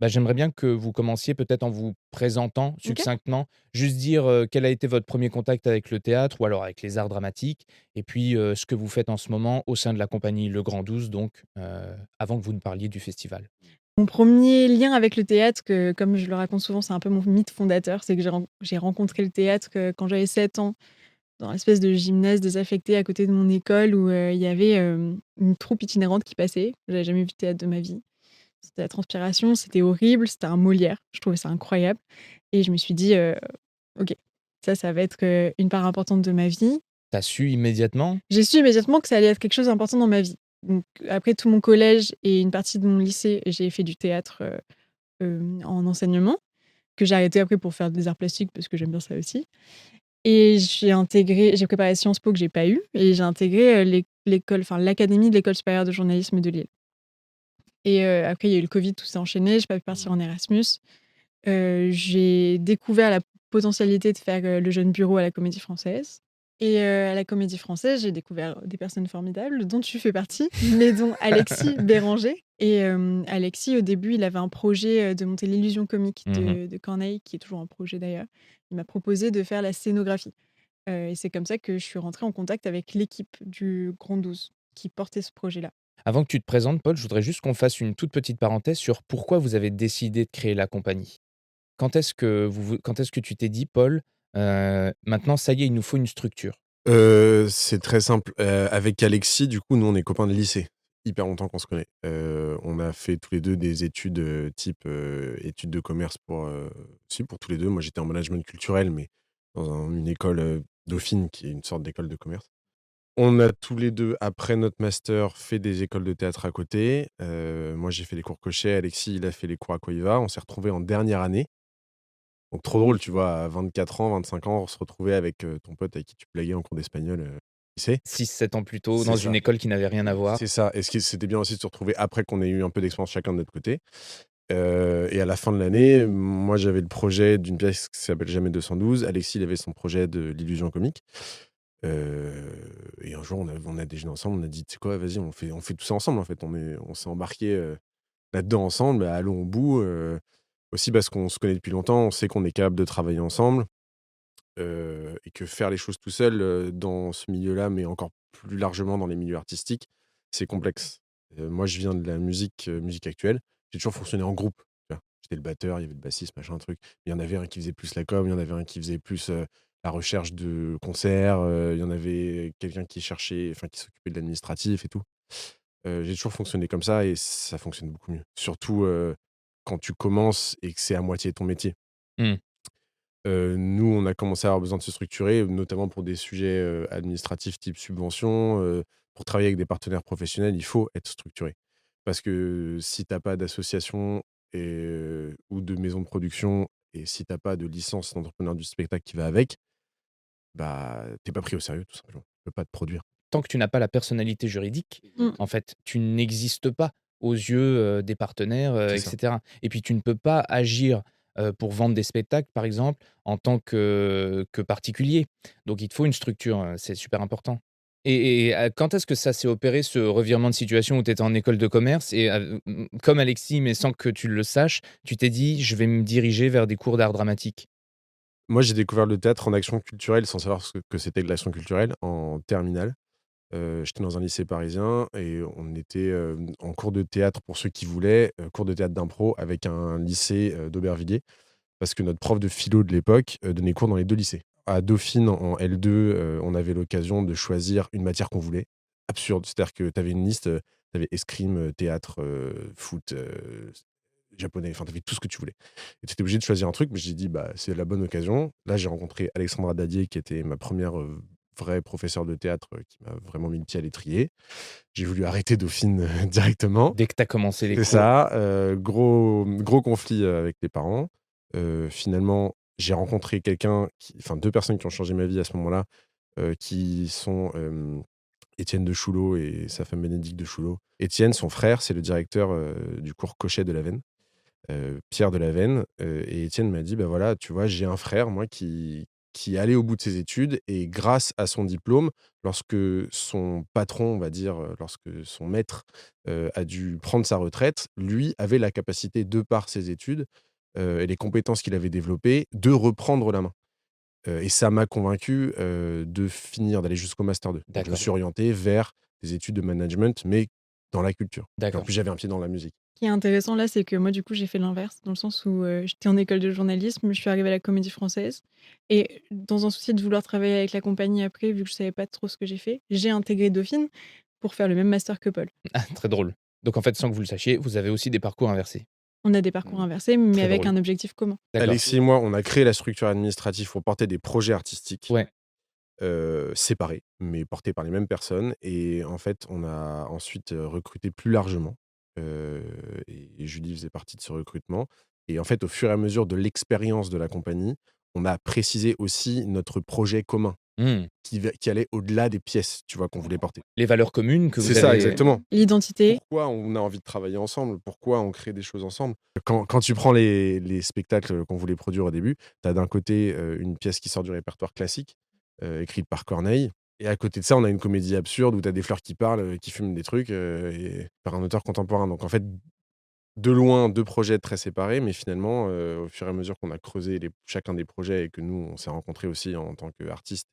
Bah, j'aimerais bien que vous commenciez peut-être en vous présentant OK. succinctement, juste dire, quel a été votre premier contact avec le théâtre ou alors avec les arts dramatiques et puis, ce que vous faites en ce moment au sein de la compagnie Le Grand 12 donc, avant que vous ne parliez du festival. Mon premier lien avec le théâtre, que comme je le raconte souvent, c'est un peu mon mythe fondateur, c'est que j'ai rencontré le théâtre, quand j'avais 7 ans, dans l'espèce de gymnase désaffecté à côté de mon école où, il y avait, une troupe itinérante qui passait. J'avais jamais vu de théâtre de ma vie. C'était la transpiration, c'était horrible, c'était un Molière. Je trouvais ça incroyable et je me suis dit: «OK, ça va être, une part importante de ma vie». T'as su immédiatement? J'ai su immédiatement que ça allait être quelque chose d'important dans ma vie. Donc après tout mon collège et une partie de mon lycée, j'ai fait du théâtre, en enseignement, que j'ai arrêté après pour faire des arts plastiques parce que j'aime bien ça aussi et j'ai préparé Sciences Po que j'ai pas eu et j'ai intégré, l'académie de l'École supérieure de journalisme de Lille et après il y a eu le covid, tout s'est enchaîné, j'ai pas pu partir Mmh. en Erasmus. J'ai découvert la potentialité de faire, le jeune bureau à la Comédie Française et à la Comédie Française, j'ai découvert des personnes formidables dont tu fais partie, mais dont Alexis Béranger et Alexis, au début, il avait un projet, de monter l'Illusion comique Mmh. de Corneille, qui est toujours un projet d'ailleurs. Il m'a proposé de faire la scénographie, et c'est comme ça que je suis rentrée en contact avec l'équipe du Grand 12 qui portait ce projet-là. Avant que tu te présentes, Paul, je voudrais juste qu'on fasse une toute petite parenthèse sur pourquoi vous avez décidé de créer la compagnie. Quand est-ce que tu t'es dit: «Paul, maintenant ça y est, il nous faut une structure»? C'est très simple, avec Alexis, du coup, nous, on est copains de lycée. Hyper longtemps qu'on se connaît. On a fait tous les 2 des études, type, études de commerce pour tous les 2. Moi, j'étais en management culturel, mais dans une école, Dauphine, qui est une sorte d'école de commerce. On a tous les 2, après notre master, fait des écoles de théâtre à côté. Moi, j'ai fait les cours Cochet, Alexis, il a fait les cours à Coiva. On s'est retrouvés en dernière année. Donc trop drôle, tu vois? À 24 ans, 25 ans, se retrouver avec, ton pote avec qui tu blaguais en cours d'espagnol, au lycée. 6, 7 ans plus tôt, C'est dans une ça. école qui n'avait rien à voir. C'est ça, et c'était bien aussi de se retrouver après qu'on ait eu un peu d'expérience chacun de notre côté. Et à la fin de l'année, moi, j'avais le projet d'une pièce qui s'appelle Jamais 212. Alexis, il avait son projet de l'illusion comique. Heu et un jour, on a déjeuné ensemble, on a dit: «Tu sais quoi? Vas-y, on fait tout ça ensemble, en fait». On s'est embarqués, là-dedans ensemble, bah, allons au bout, aussi parce qu'on se connaît depuis longtemps, on sait qu'on est capable de travailler ensemble, et que faire les choses tout seul, dans ce milieu-là, mais encore plus largement dans les milieux artistiques, c'est complexe. Moi, je viens de la musique actuelle. J'ai toujours fonctionné en groupe, tu vois? J'étais le batteur, il y avait le bassiste, machin, truc. Il y en avait un qui faisait plus la com, il y en avait un qui faisait plus, la recherche de concerts, il y en avait quelqu'un qui cherchait enfin, qui s'occupait de l'administratif et tout. J'ai toujours fonctionné comme ça et ça fonctionne beaucoup mieux. Surtout, quand tu commences et que c'est à moitié ton métier. Mmh. Nous, on a commencé à avoir besoin de se structurer, notamment pour des sujets, administratifs type subvention, pour travailler avec des partenaires professionnels, il faut être structuré. Parce que si tu as pas d'association ou de maison de production et si tu as pas de licence d'entrepreneur du spectacle qui va avec, bah, tu es pas pris au sérieux tout simplement. Tu peux pas te produire. Tant que tu n'as pas la personnalité juridique, Mmh. en fait, tu n'existes pas aux yeux, des partenaires, C'est et ça. cetera et puis tu ne peux pas agir, pour vendre des spectacles, par exemple, en tant que particulier. Donc il te faut une structure, c'est super important quand est-ce que ça s'est opéré, ce revirement de situation où tu étais en école de commerce et comme Alexis, mais sans que tu le saches, tu t'es dit: «Je vais me diriger vers des cours d'art dramatique»? Moi, j'ai découvert le théâtre en action culturelle sans savoir ce que c'était de l'action culturelle en terminale. J'étais dans un lycée parisien et on était, en cours de théâtre pour ceux qui voulaient, cours de théâtre d'impro avec un lycée, d'Aubervilliers. Parce que notre prof de philo de l'époque, donnait cours dans les 2 lycées. À Dauphine, en L2, on avait l'occasion de choisir une matière qu'on voulait. Absurde, c'est-à-dire que tu avais une liste, tu avais escrime, théâtre, foot, japonais, enfin tu avais tout ce que tu voulais et tu étais obligé de choisir un truc, mais j'ai dit: «Bah, c'est la bonne occasion». Là, j'ai rencontré Alexandra Dadier qui était ma première re vraie professeure de théâtre, qui m'a vraiment mis le pied à l'étrier. J'ai voulu arrêter Dauphine, directement. Dès que tu as commencé les C'est cours? ça, gros conflit, avec les parents. Finalement, j'ai rencontré enfin 2 personnes qui ont changé ma vie à ce moment-là, qui sont, Étienne de Choulot et sa femme Bénédicte de Choulot. Étienne, son frère, c'est le directeur, du cours Cochet de Lavenne, Pierre de Lavenne, et Étienne m'a dit: «Bah, voilà, tu vois, j'ai un frère, moi, qui est allé au bout de ses études et grâce à son diplôme, lorsque son patron, on va dire, lorsque son maître, a dû prendre sa retraite, lui avait la capacité, de par ses études, et les compétences qu'il avait développées, de reprendre la main. Et ça m'a convaincu, d'aller jusqu'au master 2. Donc je me D'accord, suis orienté vers des études de management, mais dans la culture. Et en d'accord. plus, j'avais un pied dans la musique. Ce qui est intéressant là, c'est que moi, du coup, j'ai fait l'inverse, dans le sens où j'étais en école de journalisme, je suis arrivée à la Comédie Française. Et dans un souci de vouloir travailler avec la compagnie après, vu que je savais pas trop ce que j'ai intégré Dauphine pour faire le même master que Paul. Ah, très drôle. Donc en fait, sans que vous le sachiez, vous avez aussi des parcours inversés. On a des parcours Mmh. inversés, mais Très avec drôle. un objectif commun. D'accord. Alexis et moi, on a créé la structure administrative pour porter des projets artistiques, Ouais. séparés, mais portés par les mêmes personnes. Et en fait, on a ensuite, recruté plus largement, heu et Julie faisait partie de ce recrutement. Et en fait, au fur et à mesure de l'expérience de la compagnie, on a précisé aussi notre projet commun Mmh. qui allait au-delà des pièces, tu vois, qu'on voulait porter. Les valeurs communes que C'est vous ça, avez. exactement. L'identité. Pourquoi on a envie de travailler ensemble? Pourquoi on crée des choses ensemble? Quand tu prends les spectacles qu'on voulait produire au début, tu as d'un côté, une pièce qui sort du répertoire classique, écrite par Corneille, et à côté de ça, on a une comédie absurde où tu as des fleurs qui parlent, qui fument des trucs, et par un auteur contemporain. Donc en fait, de loin, 2 projets très séparés, mais finalement, au fur et à mesure qu'on a creusé chacun des projets et que nous, on s'est rencontrés aussi en tant qu'artistes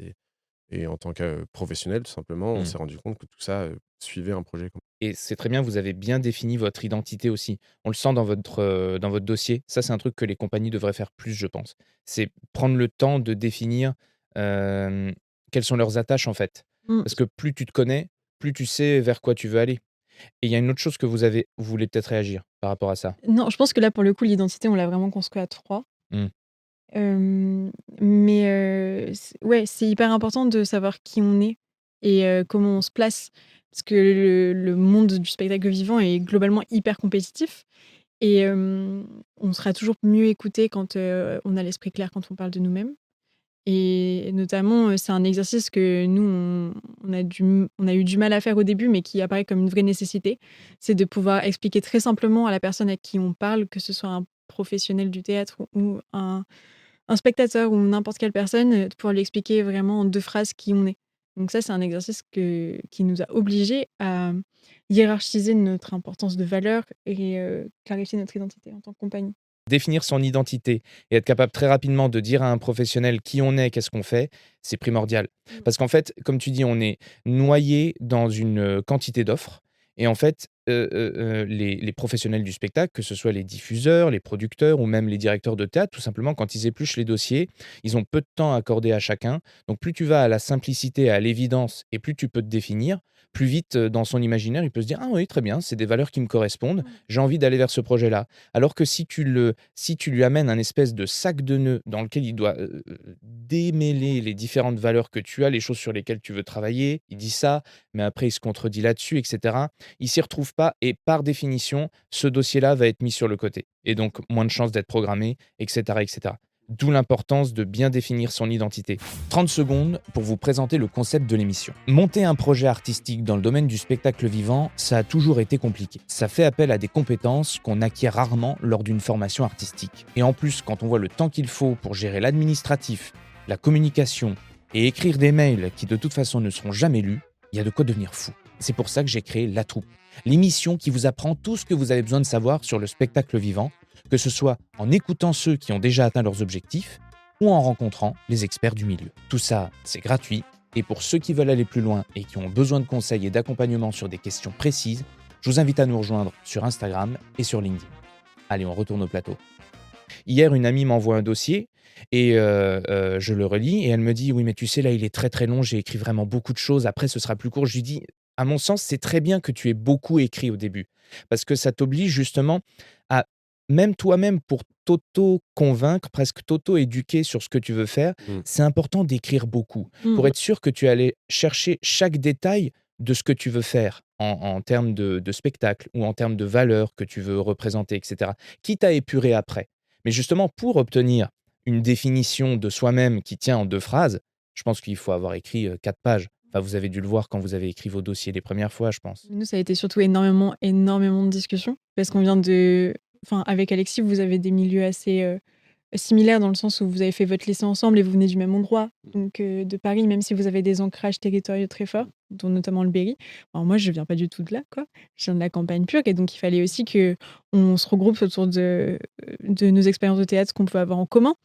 et en tant que professionnels, tout simplement, on Mmh. s'est rendu compte que tout ça, suivait un projet commun. Et c'est très bien, vous avez bien défini votre identité aussi. On le sent dans votre dossier. Ça, c'est un truc que les compagnies devraient faire plus, je pense. C'est prendre le temps de définir, hem, quelles sont leurs attaches, en fait. Mmh. Parce que plus tu te connais, plus tu sais vers quoi tu veux aller. Et il y a une autre chose que vous voulez peut-être réagir par rapport à ça? Non, je pense que là, pour le coup, l'identité, on l'a vraiment construit à 3. Mmh. Hem, mais ouais, c'est hyper important de savoir qui on est et comment on se place. Parce que le monde du spectacle vivant est globalement hyper compétitif et on sera toujours mieux écouté quand, on a l'esprit clair quand on parle de nous-mêmes. Et notamment, c'est un exercice que nous, on a eu du mal à faire au début, mais qui apparaît comme une vraie nécessité. C'est de pouvoir expliquer très simplement à la personne à qui on parle, que ce soit un professionnel du théâtre ou un spectateur ou n'importe quelle personne, de pouvoir lui expliquer vraiment en 2 phrases qui on est. Donc ça, c'est un exercice qui nous a obligés à hiérarchiser notre importance de valeur et clarifier notre identité en tant que compagnie. Définir son identité et être capable très rapidement de dire à un professionnel qui on est, qu'est-ce qu'on fait, c'est primordial. Mmh. Parce qu'en fait, comme tu dis, on est noyé dans une, quantité d'offres et en fait, les professionnels du spectacle, que ce soit les diffuseurs, les producteurs ou même les directeurs de théâtre, tout simplement, quand ils épluchent les dossiers, ils ont peu de temps accordé à chacun. Donc plus tu vas à la simplicité, à l'évidence et plus tu peux te définir, plus vite, dans son imaginaire, il peut se dire: «Ah oui, très bien, c'est des valeurs qui me correspondent, Mmh. j'ai envie d'aller vers ce projet-là». Alors que si tu lui amènes un espèce de sac de nœuds dans lequel il doit, démêler les différentes valeurs que tu as, les choses sur lesquelles tu veux travailler, il dit ça, mais après il se contredit là-dessus et cetera. Il s'y retrouve pas et par définition, ce dossier-là va être mis sur le côté et donc moins de chances d'être programmé et cetera et cetera. D'où l'importance de bien définir son identité. 30 secondes pour vous présenter le concept de l'émission. Monter un projet artistique dans le domaine du spectacle vivant, ça a toujours été compliqué. Ça fait appel à des compétences qu'on acquiert rarement lors d'une formation artistique. Et en plus, quand on voit le temps qu'il faut pour gérer l'administratif, la communication et écrire des mails qui de toute façon ne seront jamais lus, il y a de quoi devenir fou. C'est pour ça que j'ai créé La Troupe, l'émission qui vous apprend tout ce que vous avez besoin de savoir sur le spectacle vivant, que ce soit en écoutant ceux qui ont déjà atteint leurs objectifs ou en rencontrant les experts du milieu. Tout ça, c'est gratuit, et pour ceux qui veulent aller plus loin et qui ont besoin de conseils et d'accompagnement sur des questions précises, je vous invite à nous rejoindre sur Instagram et sur LinkedIn. Allez, on retourne au plateau. Hier, une amie m'envoie un dossier et je le relis et elle me dit: «Oui, mais tu sais, là, il est très, très long, j'ai écrit vraiment beaucoup de choses, après ce sera plus court». Je lui dis: «À mon sens, c'est très bien que tu aies beaucoup écrit au début, parce que ça t'oblige justement à même toi-même pour t'auto-convaincre, presque t'auto-éduquer sur ce que tu veux faire, Mmh. c'est important d'écrire beaucoup pour Mmh. être sûr que tu allais chercher chaque détail de ce que tu veux faire en termes de spectacle ou en termes de valeurs que tu veux représenter et cetera, quitte à épurer après». Mais justement, pour obtenir une définition de soi-même qui tient en 2 phrases, je pense qu'il faut avoir écrit, 4 pages. Enfin, vous avez dû le voir quand vous avez écrit vos dossiers les premières fois, je pense. Nous, ça a été surtout énormément de discussions parce qu'on vient avec Alexis, vous avez des milieux assez, similaire dans le sens où vous avez fait votre lycée ensemble et vous venez du même endroit, donc de Paris, même si vous avez des ancrages territoriaux très forts, dont notamment le Berry. Alors moi, je viens pas du tout de là, quoi. Je viens de la campagne pure et donc il fallait aussi qu'on se regroupe autour de nos expériences de théâtre qu'on peut avoir en commun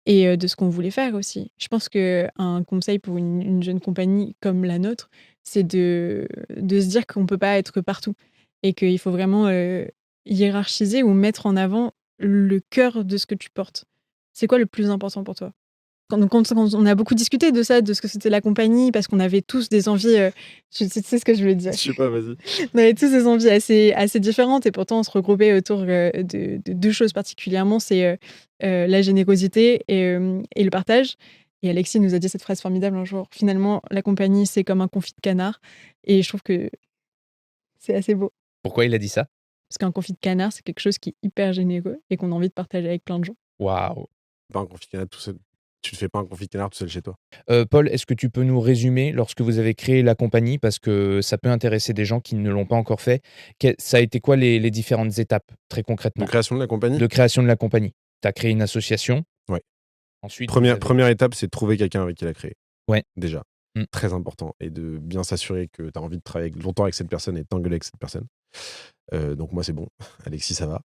et de ce qu'on voulait faire aussi. Je pense qu'un conseil pour une jeune compagnie comme la nôtre, c'est de se dire qu'on peut pas être partout et qu'il faut vraiment, hiérarchiser ou mettre en avant le cœur de ce que tu portes. C'est quoi le plus important pour toi? Quand on a beaucoup discuté de ça, de ce que c'était la compagnie, parce qu'on avait tous des envies, tu sais ce que je veux dire? Je sais pas, vas-y. On avait tous des envies assez différentes et pourtant on se regroupait autour, de 2 choses particulièrement, c'est, la générosité et le partage et Alexis nous a dit cette phrase formidable un jour: «Finalement, la compagnie, c'est comme un confit de canard» et je trouve que c'est assez beau. Pourquoi il a dit ça? Parce qu'un confit de canard, c'est quelque chose qui est hyper généreux et qu'on a envie de partager avec plein de gens. Waouh! Pas un confit de canard tout seul. Tu ne fais pas un confit de canard tout seul chez toi. Paul, est-ce que tu peux nous résumer lorsque vous avez créé la compagnie? Parce que ça peut intéresser des gens qui ne l'ont pas encore fait. Ça a été quoi les différentes étapes, très De concrètement, création de la compagnie? de création de la compagnie? Tu as créé une association, Ouais. ensuite vous Première avez première étape, c'est de trouver quelqu'un avec qui la créer. ouais. Déjà, Mmh. très important et de bien s'assurer que tu as envie de travailler longtemps avec cette personne et de t'engueuler avec cette personne. Donc moi, c'est bon. Alexis, ça va.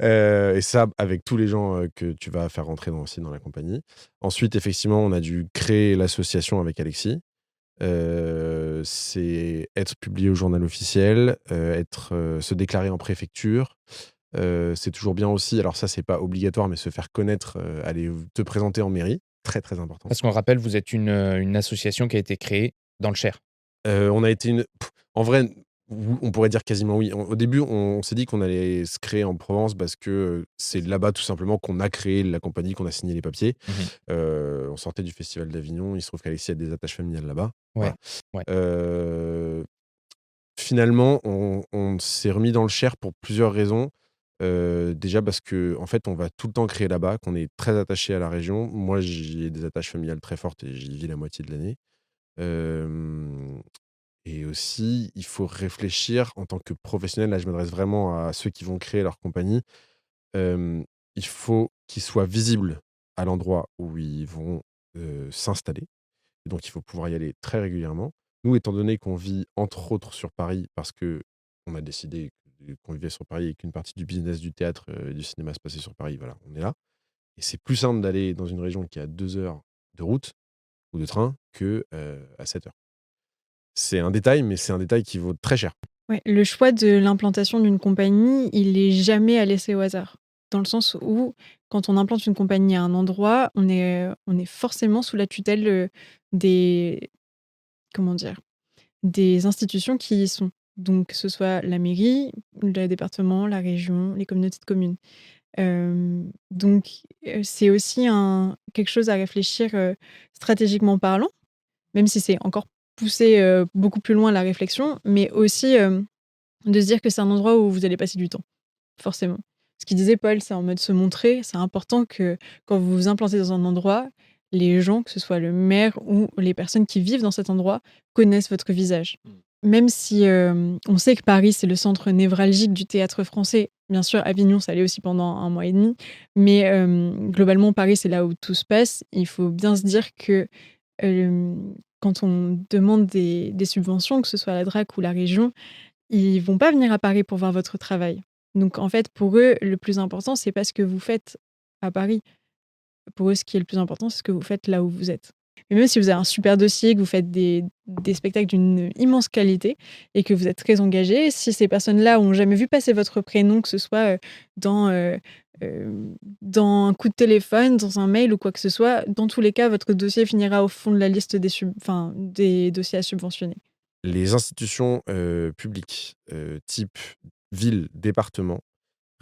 Et ça, avec tous les gens, que tu vas faire rentrer aussi dans la compagnie. Ensuite, effectivement, on a dû créer l'association avec Alexis. C'est être publié au journal officiel, se déclarer en préfecture. C'est toujours bien aussi, alors ça, c'est pas obligatoire, mais se faire connaître, aller te présenter en mairie. Très, très important. Parce qu'on rappelle, vous êtes une association qui a été créée dans le Cher. On a été en vrai, on pourrait dire quasiment oui. Au début, on s'est dit qu'on allait se créer en Provence parce que, c'est là-bas tout simplement qu'on a créé la compagnie, qu'on a signé les papiers. Mmh. On sortait du festival d'Avignon, il se trouve qu'Alexis a des attaches familiales là-bas. Ouais, Voilà. ouais. Heu, Finalement, on s'est remis dans le Cher pour plusieurs raisons. Déjà parce qu'en fait, on va tout le temps créer là-bas, qu'on est très attaché à la région. Moi, j'ai des attaches familiales très fortes et j'y vis la moitié de l'année. Hem Et aussi, il faut réfléchir en tant que professionnel, là je m'adresse vraiment à ceux qui vont créer leur compagnie, hem, il faut qu'ils soient visibles à l'endroit où ils vont, s'installer. Et donc il faut pouvoir y aller très régulièrement. Nous, étant donné qu'on vit entre autres sur Paris parce qu'on a décidé qu'on vivait sur Paris et qu'une partie du business du théâtre, et du cinéma se passait sur Paris, voilà, on est là. Et c'est plus simple d'aller dans une région qui est à 2 heures de route ou de train que, à 7 heures. C'est un détail, mais c'est un détail qui vaut très cher. Ouais, le choix de l'implantation d'une compagnie, il est jamais à laisser au hasard. Dans le sens où, quand on implante une compagnie à un endroit, on est forcément sous la tutelle, des comment dire? Des institutions qui y sont. Donc que ce soit la mairie, le département, la région, les communautés de communes. Donc c'est aussi quelque chose à réfléchir, stratégiquement parlant, même si c'est encore pousser, beaucoup plus loin la réflexion, mais aussi, de se dire que c'est un endroit où vous allez passer du temps, forcément. Ce qu'il disait Paul, c'est en mode se montrer, c'est important que quand vous vous implantez dans un endroit, les gens, que ce soit le maire ou les personnes qui vivent dans cet endroit, connaissent votre visage. Même si, on sait que Paris, c'est le centre névralgique du théâtre français. Bien sûr, Avignon, ça l'est aussi pendant 1 mois et demi, mais globalement, Paris, c'est là où tout se passe. Il faut bien se dire que, quand on demande des subventions, que ce soit la DRAC ou la région, ils vont pas venir à Paris pour voir votre travail. Donc en fait, pour eux, le plus important, c'est pas ce que vous faites à Paris. Pour eux, ce qui est le plus important, c'est ce que vous faites là où vous êtes. Et même si vous avez un super dossier, que vous faites des spectacles d'une immense qualité et que vous êtes très engagé, si ces personnes-là ont jamais vu passer votre prénom, que ce soit, dans, dans un coup de téléphone, dans un mail ou quoi que ce soit, dans tous les cas, votre dossier finira au fond de la liste des dossiers à subventionner. Les institutions, publiques, type ville, département,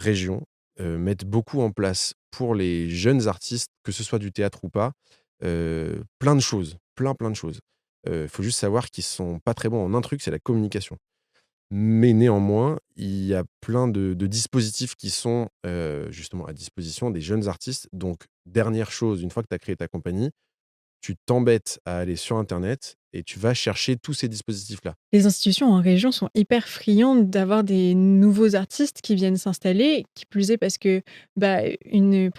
région, mettent beaucoup en place pour les jeunes artistes, que ce soit du théâtre ou pas, plein de choses, plein de choses. Il faut juste savoir qu'ils sont pas très bons en un truc, c'est la communication. Mais néanmoins, il y a plein de dispositifs qui sont, justement à disposition des jeunes artistes. Donc dernière chose, une fois que tu as créé ta compagnie, tu t'embêtes à aller sur internet et tu vas chercher tous ces dispositifs-là. Les institutions en région sont hyper friandes d'avoir des nouveaux artistes qui viennent s'installer, qui plus est parce que une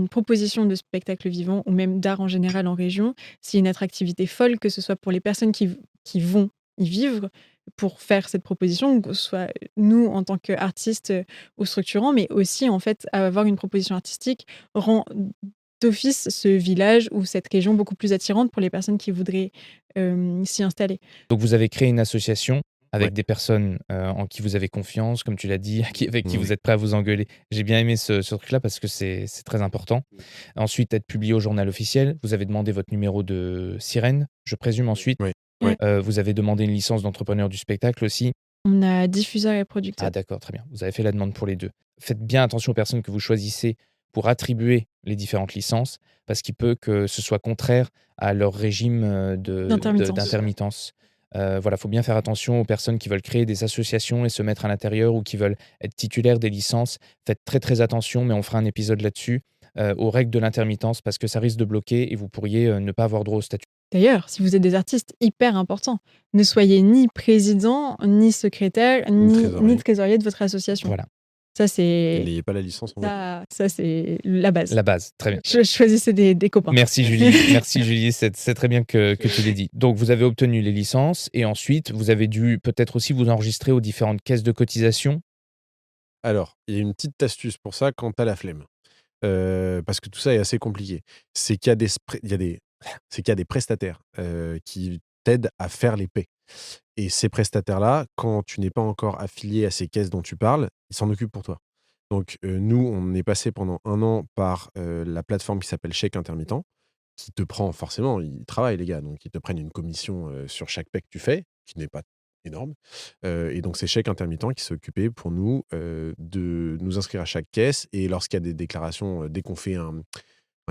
proposition de spectacle vivant ou même d'art en général en région, c'est une attractivité folle, que ce soit pour les personnes qui vont y vivre pour faire cette proposition, que ce soit nous en tant qu'artistes ou structurants, mais aussi en fait avoir une proposition artistique rend d'office ce village ou cette région beaucoup plus attirante pour les personnes qui voudraient s'y installer. Donc vous avez créé une association avec Ouais. des personnes, en qui vous avez confiance, comme tu l'as dit, avec qui vous Oui. êtes prêts à vous engueuler. J'ai bien aimé ce truc-là parce que c'est très important. Ensuite, être publié au journal officiel. Vous avez demandé votre numéro de sirène, je présume ensuite. Oui. Ouais. Ouais. Vous avez demandé une licence d'entrepreneur du spectacle aussi. On a diffuseur et producteur. Ah d'accord, très bien. Vous avez fait la demande pour les 2. Faites bien attention aux personnes que vous choisissez pour attribuer les différentes licences, parce qu'il peut que ce soit contraire à leur régime, D'intermittence. d'intermittence. Voilà, faut bien faire attention aux personnes qui veulent créer des associations et se mettre à l'intérieur ou qui veulent être titulaires des licences. Faites très, très attention, mais on fera un épisode là-dessus, aux règles de l'intermittence parce que ça risque de bloquer et vous pourriez, ne pas avoir droit au statut. D'ailleurs, si vous êtes des artistes hyper importants, ne soyez ni président, ni secrétaire, ni trésorier de votre association. Voilà, Ça, Et c'est n'ayez pas la licence en ça, c'est la base. la base, très bien. Choisissez des copains. Merci Julie, merci Julie, c'est très bien que tu l'aies dit. Donc vous avez obtenu les licences et ensuite vous avez dû peut-être aussi vous enregistrer aux différentes caisses de cotisation? Alors, il y a une petite astuce pour ça quand tu as la flemme. Parce que tout ça est assez compliqué. C'est qu'il y a des spré il y a des c'est qu'il y a des prestataires, qui t'aident à faire les paies et ces prestataires-là, quand tu n'es pas encore affilié à ces caisses dont tu parles, ils s'en occupent pour toi. Donc, nous, on est passé pendant 1 an par, la plateforme qui s'appelle Chèque Intermittent, qui te prend forcément ils travaillent les gars, donc ils te prennent une commission, sur chaque paie que tu fais, qui n'est pas énorme, et donc c'est Chèque Intermittent qui s'est occupé pour nous, de nous inscrire à chaque caisse et lorsqu'il y a des déclarations, dès qu'on fait un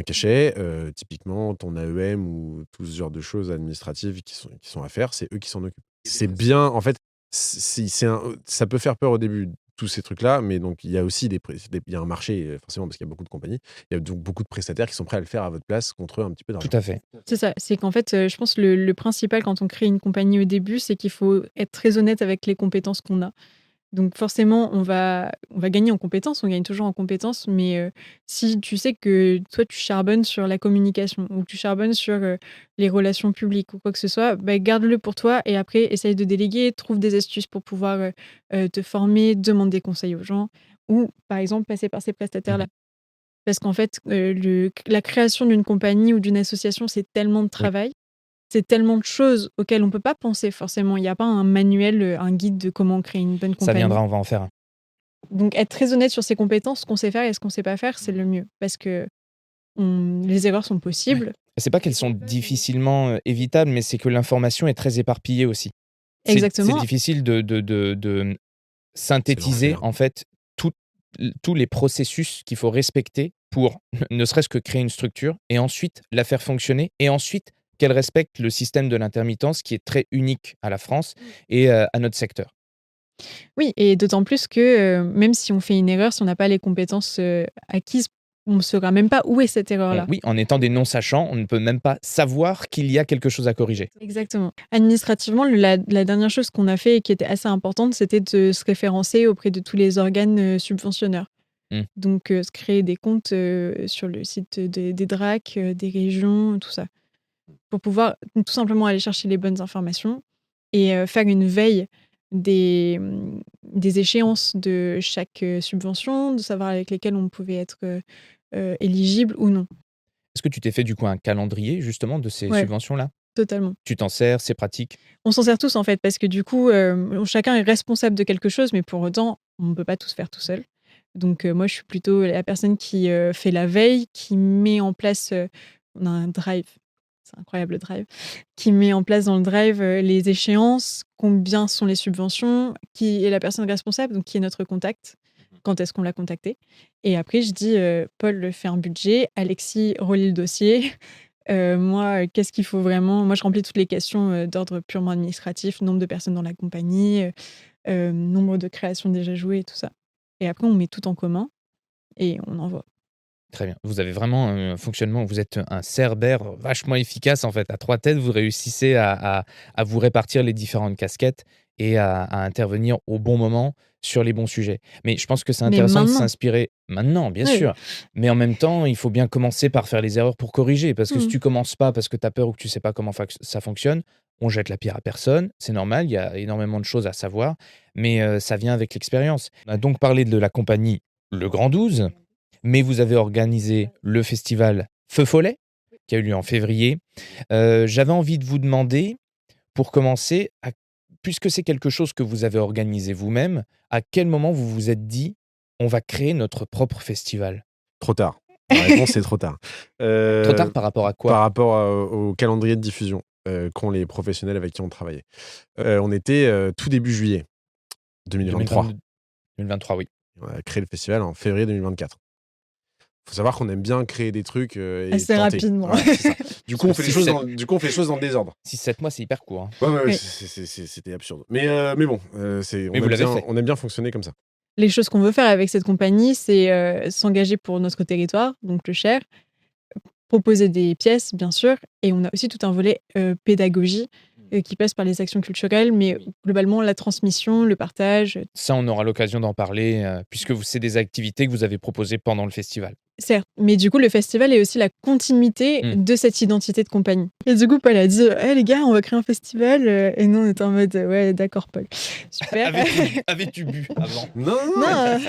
cachet, typiquement ton AEM ou tout ce genre de choses administratives qui sont à faire, c'est eux qui s'en occupent. C'est bien en fait, c'est un ça peut faire peur au début, tous ces trucs-là, mais donc il y a aussi il y a un marché, forcément parce qu'il y a beaucoup de compagnies. Il y a donc beaucoup de prestataires qui sont prêts à le faire à votre place contre un petit peu Tout d'argent. à fait. C'est ça, c'est qu'en fait, je pense le principal quand on crée une compagnie au début, c'est qu'il faut être très honnête avec les compétences qu'on a. Donc forcément, on va gagner en compétences, on gagne toujours en compétences, mais si tu sais que toi, tu charbonnes sur la communication ou que tu charbonnes sur les relations publiques ou quoi que ce soit, bah, garde-le pour toi et après, essaye de déléguer, trouve des astuces pour pouvoir te former, demande des conseils aux gens ou, par exemple, passer par ces prestataires-là. Mmh. Parce qu'en fait, la création d'une compagnie ou d'une association, c'est tellement de Oui. travail, c'est tellement de choses auxquelles on ne peut pas penser forcément. Il y a pas un manuel, un guide de comment créer une bonne Ça compagnie. viendra, on va en faire un. Donc être très honnête sur ses compétences, ce qu'on sait faire et ce qu'on ne sait pas faire, c'est le mieux. Parce que les erreurs sont possibles. C'est pas qu'elles sont difficilement, évitables, mais c'est que l'information est très éparpillée aussi. C'est Exactement. difficile de synthétiser, l'enfer. en fait, tout tous les processus qu'il faut respecter pour ne serait-ce que créer une structure et ensuite la faire fonctionner et ensuite qu'elle respecte le système de l'intermittence qui est très unique à la France et à notre secteur. Oui, et d'autant plus que même si on fait une erreur, si on n'a pas les compétences acquises, on ne saura même pas où est cette erreur-là. Oui, en étant des non-sachants, on ne peut même pas savoir qu'il y a quelque chose à corriger. Exactement. Administrativement, la dernière chose qu'on a fait et qui était assez importante, c'était de se référencer auprès de tous les organes subventionneurs. Mmh. Donc, se créer des comptes sur le site des DRAC, des régions, tout ça. Pour pouvoir tout simplement aller chercher les bonnes informations et faire une veille des échéances de chaque subvention, de savoir avec lesquelles on pouvait être éligible ou non. Est-ce que tu t'es fait du coup un calendrier justement de ces Ouais, subventions-là? totalement. Tu t'en sers, c'est pratique? On s'en sert tous en fait parce que du coup, chacun est responsable de quelque chose, mais pour autant, on ne peut pas tous faire tout seul. Donc moi, je suis plutôt la personne qui fait la veille, qui met en place, on a un drive, c'est incroyable le drive, qui met en place dans le drive les échéances, combien sont les subventions, qui est la personne responsable, donc qui est notre contact, quand est-ce qu'on l'a contacté. Et après, je dis, Paul fait un budget, Alexis relie le dossier. Moi, qu'est-ce qu'il faut vraiment? Moi, je remplis toutes les questions, d'ordre purement administratif, nombre de personnes dans la compagnie, nombre de créations déjà jouées et tout ça. Et après, on met tout en commun et on envoie. Très bien. Vous avez vraiment un fonctionnement, vous êtes un cerbère vachement efficace en fait. À 3 têtes, vous réussissez à vous répartir les différentes casquettes et à intervenir au bon moment sur les bons sujets. Mais je pense que c'est Mais intéressant de maintenant. s'inspirer maintenant, bien Oui. sûr. Mais en même temps, il faut bien commencer par faire les erreurs pour corriger. Parce que si Mmh. tu commences pas parce que tu as peur ou que tu sais pas comment ça fonctionne, on jette la pierre à personne. C'est normal, il y a énormément de choses à savoir. Mais ça vient avec l'expérience. On a donc parlé de la compagnie Le Grand 12. Mais vous avez organisé le festival Feu Follet, qui a eu lieu en février. J'avais envie de vous demander, pour commencer, puisque c'est quelque chose que vous avez organisé vous-même, à quel moment vous vous êtes dit: «On va créer notre propre festival»? Trop tard. La réponse, c'est trop tard. Trop tard par rapport à quoi? Par rapport au calendrier de diffusion qu'ont les professionnels avec qui on travaillait. On était tout début juillet 2023. 2023, oui. On a créé le festival en février 2024. Faut savoir qu'on aime bien créer des trucs et Assez tenter. rapidement. Voilà, c'est ça. Du coup, on fait les Six, choses sept. dans le désordre. 6-7 mois, c'est hyper court, hein. Ouais, Oui. c'était absurde. Mais bon, on Mais vous l'avez fait. aime bien fonctionner comme ça. Les choses qu'on veut faire avec cette compagnie, c'est s'engager pour notre territoire, donc le Cher, proposer des pièces, bien sûr, et on a aussi tout un volet pédagogie qui passe par les actions culturelles, mais globalement, la transmission, le partage, Ça, on aura l'occasion d'en parler, puisque c'est des activités que vous avez proposées pendant le festival. certes. Mais du coup, le festival est aussi la continuité de cette identité de compagnie. Et du coup, Paul a dit hey, les gars, on va créer un festival. Et nous, on était en mode ouais, d'accord, Paul. Super. Avais-tu bu avant? Non,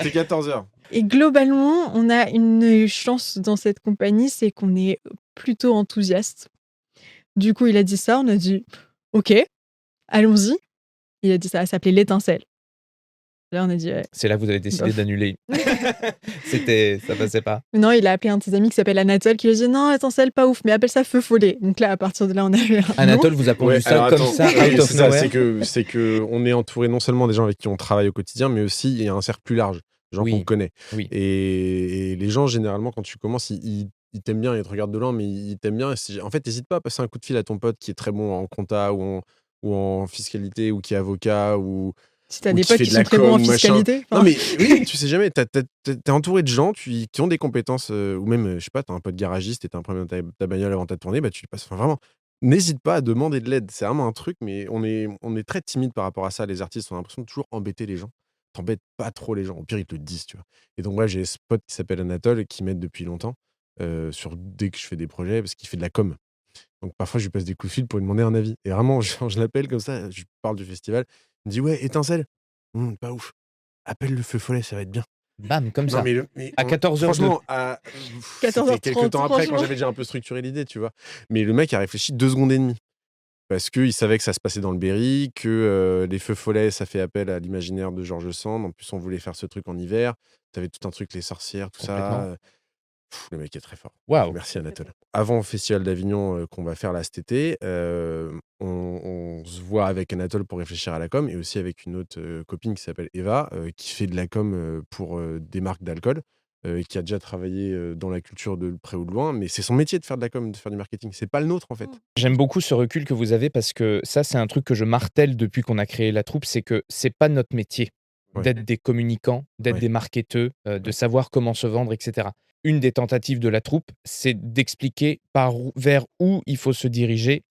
c'était 14h. Et globalement, on a une chance dans cette compagnie, c'est qu'on est plutôt enthousiaste. Du coup, il a dit ça, on a dit OK, allons-y. Il a dit ça s'appelait l'étincelle. Là, on a dit ouais. C'est là que vous avez décidé Bof. d'annuler. Ça passait pas. Non, il a appelé un de ses amis qui s'appelle Anatole qui lui a dit non, étincelle, pas ouf, mais appelle ça Feu Follet. Donc là, à partir de là, on a eu un nom. Anatole vous a pondu ça alors, comme attends, ça, oui, out of c'est ça, nowhere. c'est que on est entouré non seulement des gens avec qui on travaille au quotidien, mais aussi il y a un cercle plus large, des gens qu'on Oui, connaît. oui. Et les gens, généralement, quand tu commences, ils t'aiment bien, ils te regardent de loin, mais ils t'aiment bien. En fait, n'hésite pas à passer un coup de fil à ton pote qui est très bon en compta ou en fiscalité ou qui est avocat ou Si t'as ou des qui potes fait qui de sont la très bons en com ou machin. fiscalité. Non, mais oui, tu sais jamais, t'es entouré de gens qui ont des compétences, ou même, je sais pas, t'as un pote garagiste et t'as un problème avec ta bagnole avant ta tournée, bah, tu lui passes. Enfin, vraiment, n'hésite pas à demander de l'aide. C'est vraiment un truc, mais on est très timide par rapport à ça. Les artistes ont l'impression de toujours embêter les gens. T'embêtes pas trop les gens. Au pire, ils te le disent, tu vois. Et donc, moi, j'ai ce pote qui s'appelle Anatole qui m'aide depuis longtemps dès que je fais des projets parce qu'il fait de la com. Donc, parfois, je lui passe des coups de fil pour lui demander un avis. Et vraiment, je l'appelle comme ça, je lui parle du festival. Il me dit ouais, étincelle. Pas ouf. Appelle le Feu Follet, ça va être bien. Bam, comme Non, ça. mais À 14h02. franchement, c'était 14h30, quelques temps après, quand franchement. j'avais déjà un peu structuré l'idée, tu vois. Mais le mec a réfléchi 2 secondes et demie. Parce qu'il savait que ça se passait dans le Berry, que les Feux Follets, ça fait appel à l'imaginaire de Georges Sand. En plus, on voulait faire ce truc en hiver. T'avais tout un truc, les sorcières, tout Complètement. ça. Le mec est très fort. Waouh. Merci Anatole. Avant le Festival d'Avignon qu'on va faire là cet été, on se voit avec Anatole pour réfléchir à la com et aussi avec une autre copine qui s'appelle Eva, qui fait de la com pour des marques d'alcool et qui a déjà travaillé dans la culture de près ou de loin. Mais c'est son métier de faire de la com, de faire du marketing. C'est pas le nôtre en fait. J'aime beaucoup ce recul que vous avez parce que ça, c'est un truc que je martèle depuis qu'on a créé la troupe, c'est que c'est pas notre métier Ouais. d'être des communicants, d'être Ouais. des marketeurs, de Ouais. savoir comment se vendre, etc. Une des tentatives de la troupe, c'est d'expliquer vers où il faut se diriger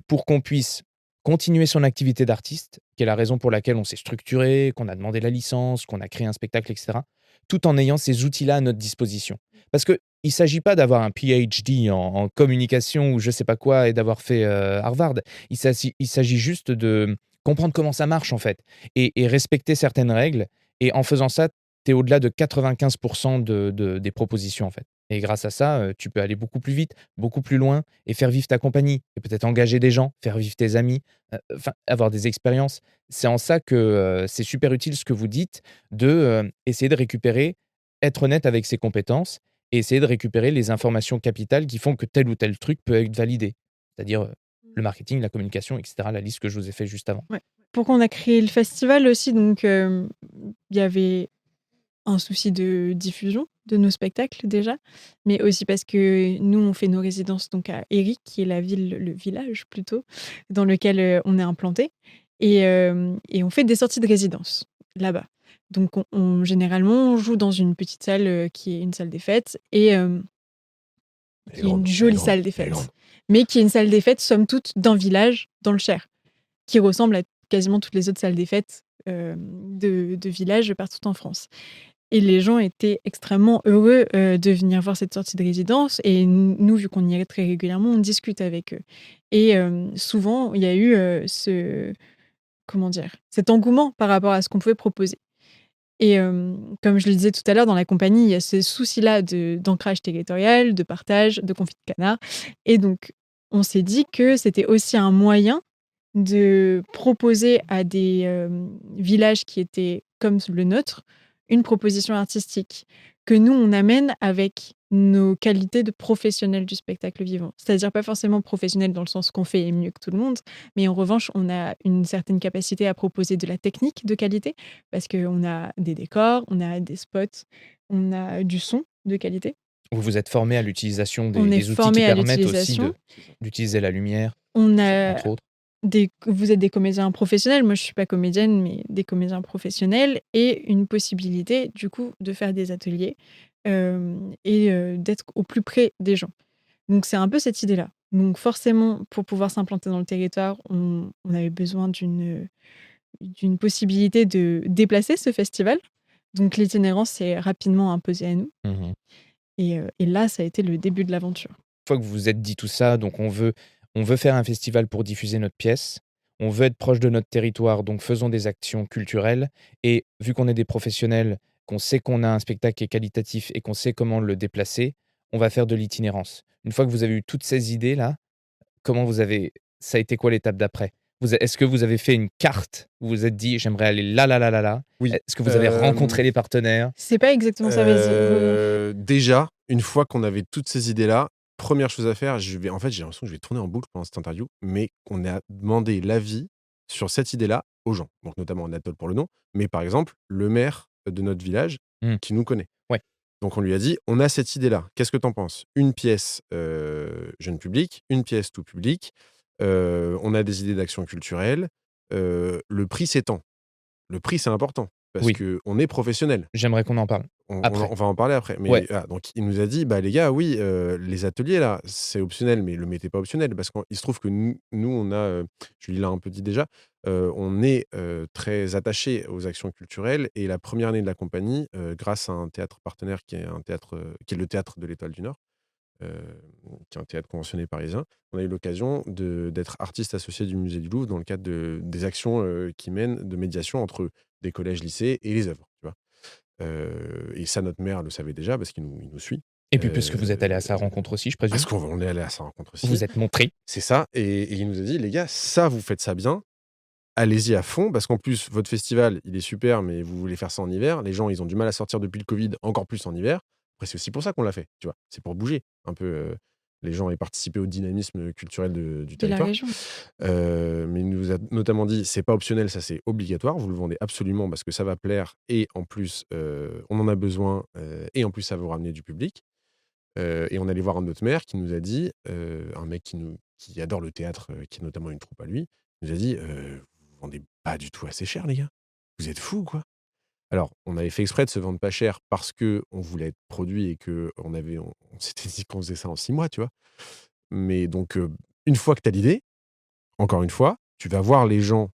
pour qu'on puisse continuer son activité d'artiste, qui est la raison pour laquelle on s'est structuré, qu'on a demandé la licence, qu'on a créé un spectacle, etc., tout en ayant ces outils-là à notre disposition. Parce qu'il ne s'agit pas d'avoir un PhD en communication ou je ne sais pas quoi et d'avoir fait Harvard. Il s'agit juste de comprendre comment ça marche, en fait, et respecter certaines règles. Et en faisant ça, tu es au-delà de 95% des propositions, en fait. Et grâce à ça, tu peux aller beaucoup plus vite, beaucoup plus loin et faire vivre ta compagnie. Et peut-être engager des gens, faire vivre tes amis, avoir des expériences. C'est en ça que c'est super utile ce que vous dites, de essayer de récupérer, être honnête avec ses compétences et essayer de récupérer les informations capitales qui font que tel ou tel truc peut être validé. C'est-à-dire le marketing, la communication, etc., la liste que je vous ai fait juste avant. Ouais. Pourquoi on a créé le festival aussi, donc il y avait un souci de diffusion de nos spectacles déjà, mais aussi parce que nous, on fait nos résidences donc à Éric, qui est la ville, le village plutôt, dans lequel on est implanté, et on fait des sorties de résidence là-bas. Donc généralement, on joue dans une petite salle, qui est une salle des fêtes et Elle est qui est une grande, elle est jolie grande, salle des elle est grande. fêtes, mais qui est une salle des fêtes, somme toute, d'un village dans le Cher, qui ressemble à quasiment toutes les autres salles des fêtes, de villages partout en France. Et les gens étaient extrêmement heureux, de venir voir cette sortie de résidence et nous, vu qu'on y est très régulièrement, on discute avec eux et souvent, il y a eu, comment dire? Cet engouement par rapport à ce qu'on pouvait proposer et comme je le disais tout à l'heure, dans la compagnie, il y a ce souci-là d'ancrage territorial, de partage, de conflit de canard et donc on s'est dit que c'était aussi un moyen de proposer à des, villages qui étaient comme le nôtre, une proposition artistique que nous, on amène avec nos qualités de professionnels du spectacle vivant. C'est-à-dire pas forcément professionnels dans le sens qu'on fait mieux que tout le monde, mais en revanche, on a une certaine capacité à proposer de la technique de qualité parce qu'on a des décors, on a des spots, on a du son de qualité. Vous vous êtes formé à l'utilisation On est des outils qui formés à permettent aussi l'utilisation. d'utiliser la lumière, On a entre autres. vous êtes des comédiens professionnels, moi je suis pas comédienne, mais des comédiens professionnels et une possibilité du coup de faire des ateliers, et d'être au plus près des gens. Donc c'est un peu cette idée-là. Donc forcément, pour pouvoir s'implanter dans le territoire, on avait besoin d'une possibilité de déplacer ce festival. Donc l'itinérance s'est rapidement imposée à nous Mmh. et là, ça a été le début de l'aventure. Une fois que vous vous êtes dit tout ça, donc on veut faire un festival pour diffuser notre pièce, on veut être proche de notre territoire, donc faisons des actions culturelles et vu qu'on est des professionnels, qu'on sait qu'on a un spectacle qui est qualitatif et qu'on sait comment le déplacer, on va faire de l'itinérance. Une fois que vous avez eu toutes ces idées-là, comment vous avez ça a été quoi l'étape d'après? Est-ce que vous avez fait une carte? Vous vous êtes dit: «J'aimerais aller là, là, là, là, là»? Oui. Est-ce que vous avez rencontré les partenaires? C'est pas exactement ça, vas-y. Déjà, une fois qu'on avait toutes ces idées-là, première chose à faire, en fait, j'ai l'impression que je vais tourner en boucle pendant cette interview, mais on a demandé l'avis sur cette idée-là aux gens. Donc notamment Anatole pour le nom, mais par exemple, le maire de notre village Mmh. qui nous connaît. Ouais. Donc on lui a dit: «On a cette idée-là, qu'est-ce que tu en penses? Une pièce, jeune public, une pièce tout public, on a des idées d'action culturelle, le prix c'est tant». Le prix, c'est important parce Oui, qu'on est professionnel. j'aimerais qu'on en parle. Après. On va en parler après. Mais Ouais. donc il nous a dit: «Bah, les gars, oui, les ateliers là, c'est optionnel, mais le mettez pas optionnel». Parce qu'il se trouve que nous on a, Julie l'a un peu dit déjà, on est, très attachés aux actions culturelles et la première année de la compagnie, grâce à un théâtre partenaire qui est un théâtre, qui est le Théâtre de l'Étoile du Nord, heu, qui est un théâtre conventionné parisien. On a eu l'occasion d'être artiste associé du Musée du Louvre dans le cadre des actions, qu'ils mènent de médiation entre des collèges, lycées et les œuvres, tu vois? Et ça, notre maire le savait déjà parce il nous suit. Et puis puisque vous êtes allés à sa rencontre aussi, je Parce présume? qu'on est allé à sa rencontre Vous aussi. vous êtes montrés? C'est ça et il nous a dit: «Les gars, ça, vous faites ça bien, allez-y à fond parce qu'en plus, votre festival, il est super, mais vous voulez faire ça en hiver. Les gens, ils ont du mal à sortir depuis le covid, encore plus en hiver». Après, c'est aussi pour ça qu'on l'a fait, tu vois? C'est pour bouger un peu, les gens et participer au dynamisme culturel du De la territoire. région. Mais il nous a notamment dit: «C'est pas optionnel, ça, c'est obligatoire. Vous le vendez absolument parce que ça va plaire et en plus, on en a besoin, et en plus, ça va vous ramener du public». Et on allait voir un autre maire qui nous a dit, un mec qui adore le théâtre, qui a notamment une troupe à lui, il nous a dit: «Vous vendez pas du tout assez cher, les gars. Vous êtes fous ou quoi?» Alors, on avait fait exprès de se vendre pas cher parce qu'on voulait être produit et qu'on s'était dit qu'on faisait ça en 6 mois, tu vois? Mais donc, une fois que tu as l'idée, encore une fois, tu vas voir les gens,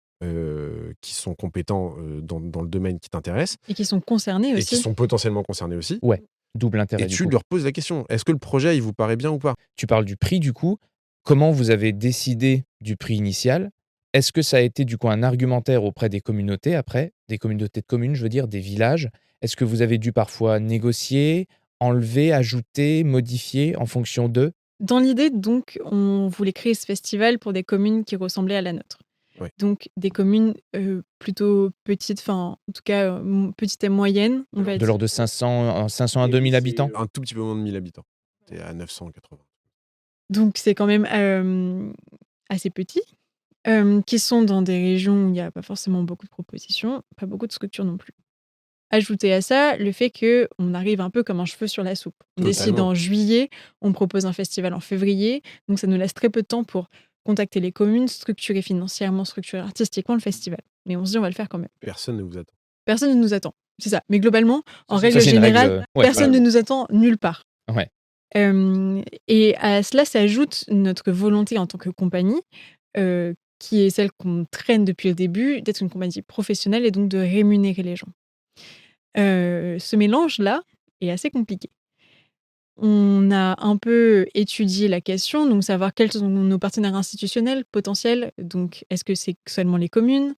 qui sont compétents, dans le domaine qui t'intéresse Et qui sont concernés et qui aussi. sont potentiellement concernés aussi Ouais, double et intérêt du tu coup. leur poses la question: «Est-ce que le projet, il vous paraît bien ou pas?» Tu parles du prix du coup. Comment vous avez décidé du prix initial? Est-ce que ça a été du coup un argumentaire auprès des communautés après? Des communautés de communes, je veux dire, des villages? Est-ce que vous avez dû parfois négocier, enlever, ajouter, modifier en fonction d'eux? Dans l'idée, donc, on voulait créer ce festival pour des communes qui ressemblaient à la nôtre. Ouais. Donc des communes, plutôt petites, enfin, en tout cas, petites et moyennes, on va De dire. l'ordre de 500 à 2 000 habitants? Un tout petit peu moins de 1 000 habitants. Tu es à 980. Donc c'est quand même, assez petit, qui sont dans des régions où il y a pas forcément beaucoup de propositions, pas beaucoup de structures non plus. Ajoutez à ça le fait qu'on arrive un peu comme un cheveu sur la soupe. On décide Totalement. en juillet, on propose un festival en février, donc ça nous laisse très peu de temps pour contacter les communes, structurer financièrement, structurer artistiquement le festival. Mais on se dit: «On va le faire quand même». Personne ne vous attend. Personne ne nous attend. C'est ça. Mais globalement, en Ça, c'est règle Ça, c'est une générale, règle. Ouais. personne ne nous attend nulle part. Ouais. Et à cela s'ajoute notre volonté en tant que compagnie, qui est celle qu'on traîne depuis le début, d'être une compagnie professionnelle et donc de rémunérer les gens. Ce mélange-là est assez compliqué. On a un peu étudié la question, donc savoir quels sont nos partenaires institutionnels potentiels. Donc, est-ce que c'est seulement les communes?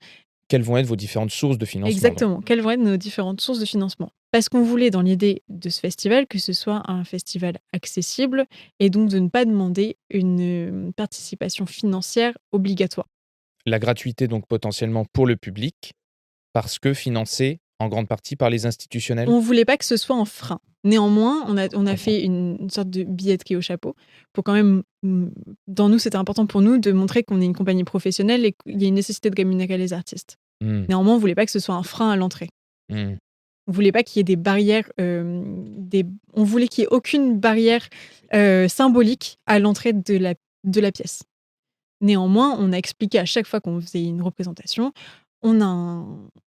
Quelles vont être vos différentes sources de financement, donc? Exactement. Quelles vont être nos différentes sources de financement? Parce qu'on voulait, dans l'idée de ce festival, que ce soit un festival accessible et donc de ne pas demander une participation financière obligatoire. La gratuité, donc potentiellement pour le public, parce que financée en grande partie par les institutionnels? On voulait pas que ce soit un frein. Néanmoins, on a Comprends. fait une sorte de billetterie au chapeau pour quand même, dans nous, c'était important pour nous de montrer qu'on est une compagnie professionnelle et qu'il y a une nécessité de rémunérer les artistes. Mmh. Néanmoins, on voulait pas que ce soit un frein à l'entrée. Mmh. On voulait pas qu'il y ait des barrières, on voulait qu'il y ait aucune barrière, symbolique à l'entrée de la pièce. Néanmoins, on a expliqué à chaque fois qu'on faisait une représentation, on a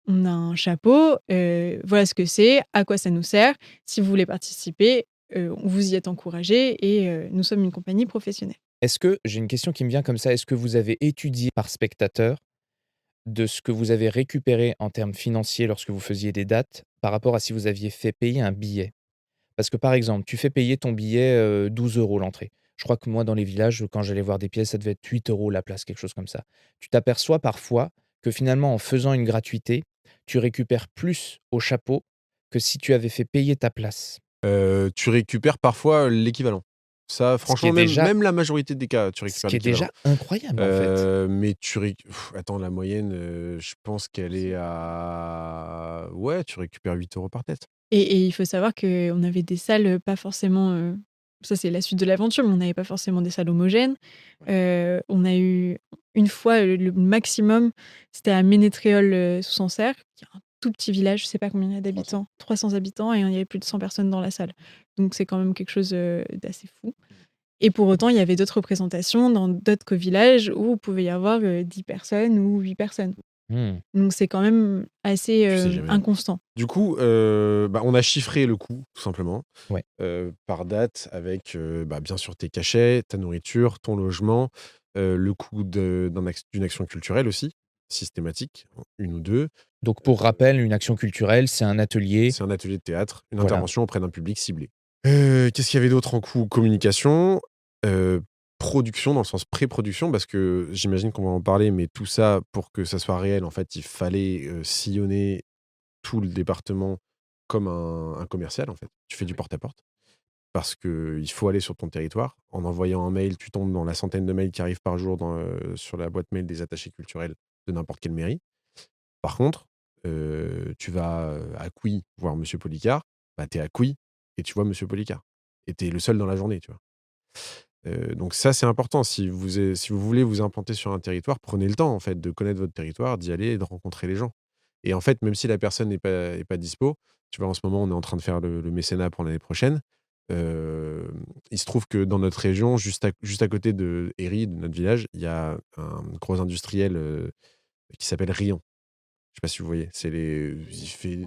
un chapeau, voilà ce que c'est, à quoi ça nous sert. Si vous voulez participer, vous y êtes encouragés et nous sommes une compagnie professionnelle. Est-ce que j'ai une question qui me vient comme ça, est-ce que vous avez étudié par spectateur de ce que vous avez récupéré en termes financiers lorsque vous faisiez des dates, par rapport à si vous aviez fait payer un billet? Parce que, par exemple, tu fais payer ton billet, 12 € l'entrée. Je crois que moi, dans les villages, quand j'allais voir des pièces, ça devait être 8 € la place, quelque chose comme ça. Tu t'aperçois parfois que finalement, en faisant une gratuité, tu récupères plus au chapeau que si tu avais fait payer ta place. Tu récupères parfois l'équivalent. Ça, Ce qui est franchement, même déjà même la majorité des cas, tu ce récupères qui est l'équivalent. déjà incroyable, en fait. Mais attends, la moyenne, je pense qu'elle est à ouais, tu récupères 8 € par tête. Et il faut savoir qu'on avait des salles, pas forcément, ça c'est la suite de l'aventure, mais on n'avait pas forcément des salles homogènes. On a eu une fois, le maximum, c'était à Ménétréol, sous Sancerre, qui est un tout petit village, je sais pas combien il y a 300. d'habitants, 300 habitants et il y avait plus de 100 personnes dans la salle. Donc c'est quand même quelque chose, d'assez fou. Et pour autant, il y avait d'autres représentations dans d'autres villages où il pouvait y avoir, 10 personnes ou 8 personnes. Mmh. Donc c'est quand même assez, Tu sais jamais. inconstant. Du coup, on a chiffré le coût, tout simplement, Ouais. par date avec, bien sûr tes cachets, ta nourriture, ton logement, le coût d'une action culturelle aussi, systématique, 1 ou 2. Donc pour rappel, une action culturelle, c'est un atelier. C'est un atelier de théâtre, une Voilà. intervention auprès d'un public ciblé. Qu'est-ce qu'il y avait d'autre en coût? Communication, production dans le sens pré-production parce que j'imagine qu'on va en parler, mais tout ça pour que ça soit réel, en fait, il fallait, sillonner tout le département comme un commercial, en fait. Tu fais du porte-à-porte parce qu'il faut aller sur ton territoire. En envoyant un mail, tu tombes dans la centaine de mails qui arrivent par jour sur la boîte mail des attachés culturels de n'importe quelle mairie. Par contre, tu vas, à Couy voir monsieur Policard, tu es à Couy et tu vois monsieur Policard et tu es le seul dans la journée, tu vois? Donc ça, c'est important. Si vous voulez vous implanter sur un territoire, prenez le temps, en fait, de connaître votre territoire, d'y aller et de rencontrer les gens. Et en fait, même si la personne n'est pas dispo, tu vois, en ce moment, on est en train de faire le mécénat pour l'année prochaine. Il se trouve que dans notre région, juste à côté de Héry, de notre village, il y a un gros industriel, qui s'appelle Riant. Je sais pas si vous voyez? Il fait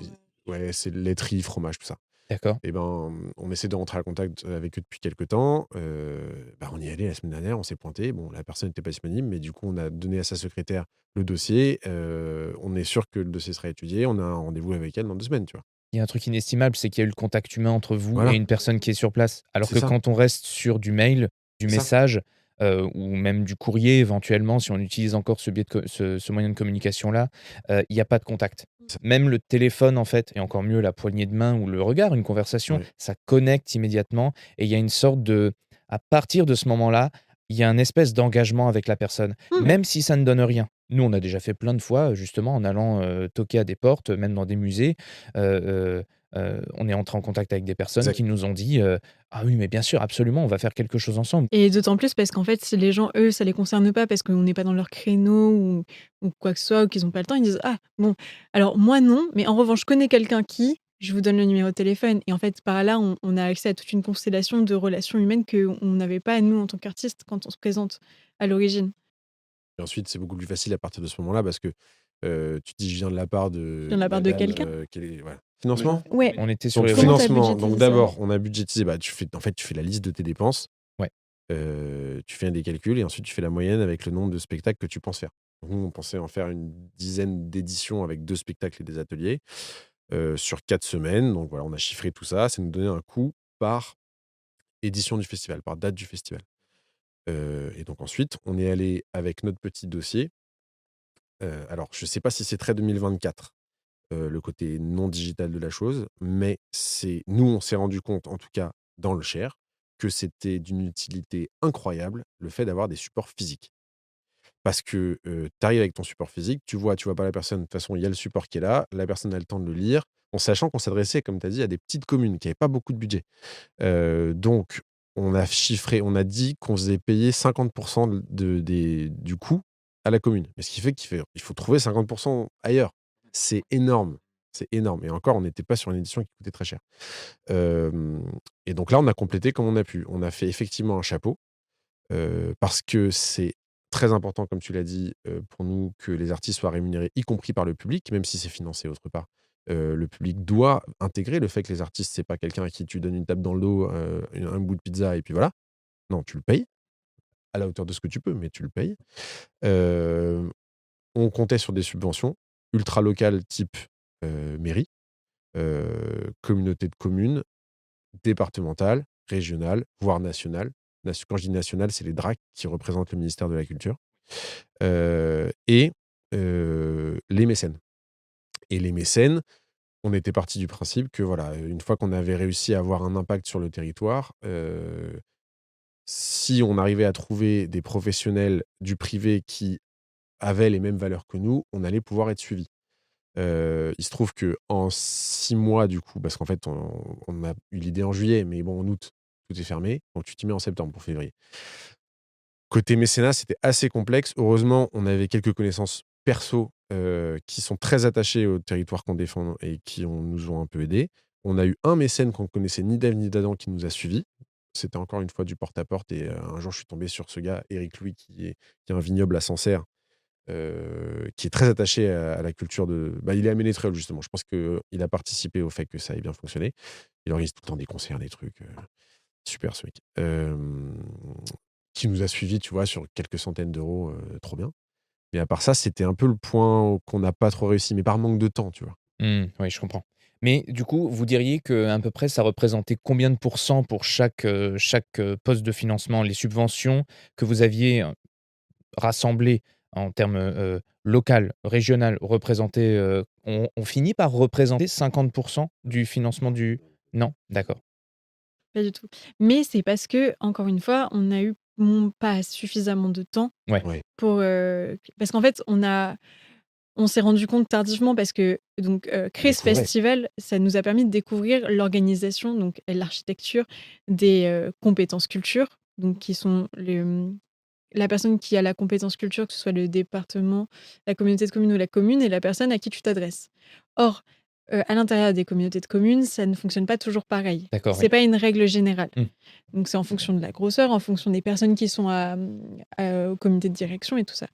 ouais, c'est laiterie, fromage, tout ça. D'accord. Et ben, on essaie de rentrer en contact avec eux depuis quelque temps. On y est allé la semaine dernière, on s'est pointé. Bon, la personne n'était pas disponible, mais du coup, on a donné à sa secrétaire le dossier. On est sûr que le dossier sera étudié. On a un rendez-vous avec elle dans 2 semaines, tu vois? Il y a un truc inestimable, c'est qu'il y a eu le contact humain entre vous et Voilà, une personne qui est sur place. Alors c'est que ça, quand on reste sur du mail, du c'est ça. message, ou même du courrier éventuellement, si on utilise encore ce biais de ce moyen de communication-là, il y a pas de contact. Ça Même le téléphone, en fait, et encore mieux la poignée de main ou le regard, une conversation, ouais, ça connecte immédiatement et il y a une sorte de à partir de ce moment-là, il y a un espèce d'engagement avec la personne, Mmh. même si ça ne donne rien. Nous, on a déjà fait plein de fois, justement, en allant, toquer à des portes, même dans des musées, heu on est entré en contact avec des personnes exact. qui nous ont dit, «Ah oui, mais bien sûr, absolument, on va faire quelque chose ensemble». Et d'autant plus parce qu'en fait, si les gens, eux, ça les concerne pas parce qu'on n'est pas dans leur créneau ou quoi que ce soit, ou qu'ils ont pas le temps, ils disent: «Ah bon, alors moi non, mais en revanche, je connais quelqu'un qui, je vous donne le numéro de téléphone» et en fait, par là, on a accès à toute une constellation de relations humaines qu'on n'avait pas, nous, en tant qu'artistes, quand on se présente à l'origine. Et ensuite, c'est beaucoup plus facile à partir de ce moment-là parce que Tu dis: «Je viens de la part Je de viens de la part de madame, quelqu'un? quel est» voilà. Financement? Ouais. On était sur Donc les Comment ventes. tu as financement, budgétisé donc ça? d'abord, on a budgétisé, tu fais la liste de tes dépenses, Ouais. tu fais des calculs et ensuite tu fais la moyenne avec le nombre de spectacles que tu penses faire. Donc nous, on pensait en faire une dizaine d'éditions avec 2 spectacles et des ateliers, sur 4 semaines. Donc voilà, on a chiffré tout ça. Ça nous donnait un coût par édition du festival, par date du festival. Et donc ensuite, on est allé avec notre petit dossier. Alors je ne sais pas si c'est très 2024, le côté non digital de la chose, mais on s'est rendu compte, en tout cas dans le Cher, que c'était d'une utilité incroyable, le fait d'avoir des supports physiques. Parce que, tu arrives avec ton support physique, tu vois pas la personne, de toute façon, il y a le support qui est là, la personne a le temps de le lire, en sachant qu'on s'adressait, comme tu as dit, à des petites communes qui avaient pas beaucoup de budget. Donc on a dit qu'on faisait payer 50 du coût à la commune. Mais ce qui fait il faut trouver 50 ailleurs. C'est énorme, c'est énorme et encore, on n'était pas sur une édition qui coûtait très cher. Hem Et donc là, on a complété comme on a pu. On a fait effectivement un chapeau, parce que c'est très important, comme tu l'as dit, pour nous, que les artistes soient rémunérés, y compris par le public, même si c'est financé autre part. Le public doit intégrer le fait que les artistes, c'est pas quelqu'un à qui tu donnes une tape dans le dos, un bout de pizza et puis voilà. Non, tu le payes à la hauteur de ce que tu peux, mais tu le payes. Heu, on comptait sur des subventions ultra locales type, mairie, communauté de communes, départementale, régionale, voire nationale. Quand je dis nationale, c'est les DRAC qui représentent le ministère de la Culture, et les mécènes. Et les mécènes, on était parti du principe que voilà, une fois qu'on avait réussi à avoir un impact sur le territoire, si on arrivait à trouver des professionnels du privé qui avaient les mêmes valeurs que nous, on allait pouvoir être suivis. Il se trouve qu'en 6 mois du coup, parce qu'en fait on a eu l'idée en juillet, mais bon en août, tout est fermé, donc tu t'y mets en septembre pour février. Côté mécénat, c'était assez complexe. Heureusement, on avait quelques connaissances perso, qui sont très attachées au territoire qu'on défend et nous ont un peu aidés. On a eu un mécène qu'on connaissait ni d'Ève ni d'Adam qui nous a suivis. C'était encore une fois du porte-à-porte et un jour je suis tombé sur ce gars, Éric Louis, qui a un vignoble à Sancerre, qui est très attaché à la culture il est à Ménétréol justement. Je pense qu'il a participé au fait que ça ait bien fonctionné. Il organise tout le temps des concerts, des trucs, super ce mec. Qui nous a suivis, tu vois, sur quelques centaines d'euros, trop bien. Mais à part ça, c'était un peu le point qu'on n'a pas trop réussi, mais par manque de temps, tu vois? Oui, je comprends. Mais du coup, vous diriez qu'à peu près, ça représentait combien de pourcents pour chaque poste de financement? Les subventions que vous aviez, rassemblées en termes, local, régional, représentaient, ont fini par représenter 50 du financement du non? D'accord. Pas du tout. Mais c'est parce que encore une fois, on a eu pas suffisamment de temps Ouais. Ouais. pour, parce qu'en fait, on s'est rendu compte tardivement parce que donc créer ce Découvrait. festival, ça nous a permis de découvrir l'organisation, donc l'architecture des, compétences culture, donc qui sont la personne qui a la compétence culture, que ce soit le département, la communauté de communes ou la commune et la personne à qui tu t'adresses. Or, à l'intérieur des communautés de communes, ça ne fonctionne pas toujours pareil. D'accord, C'est oui. pas une règle générale. Mmh. Donc c'est en fonction de la grosseur, en fonction des personnes qui sont au comité de direction et tout ça.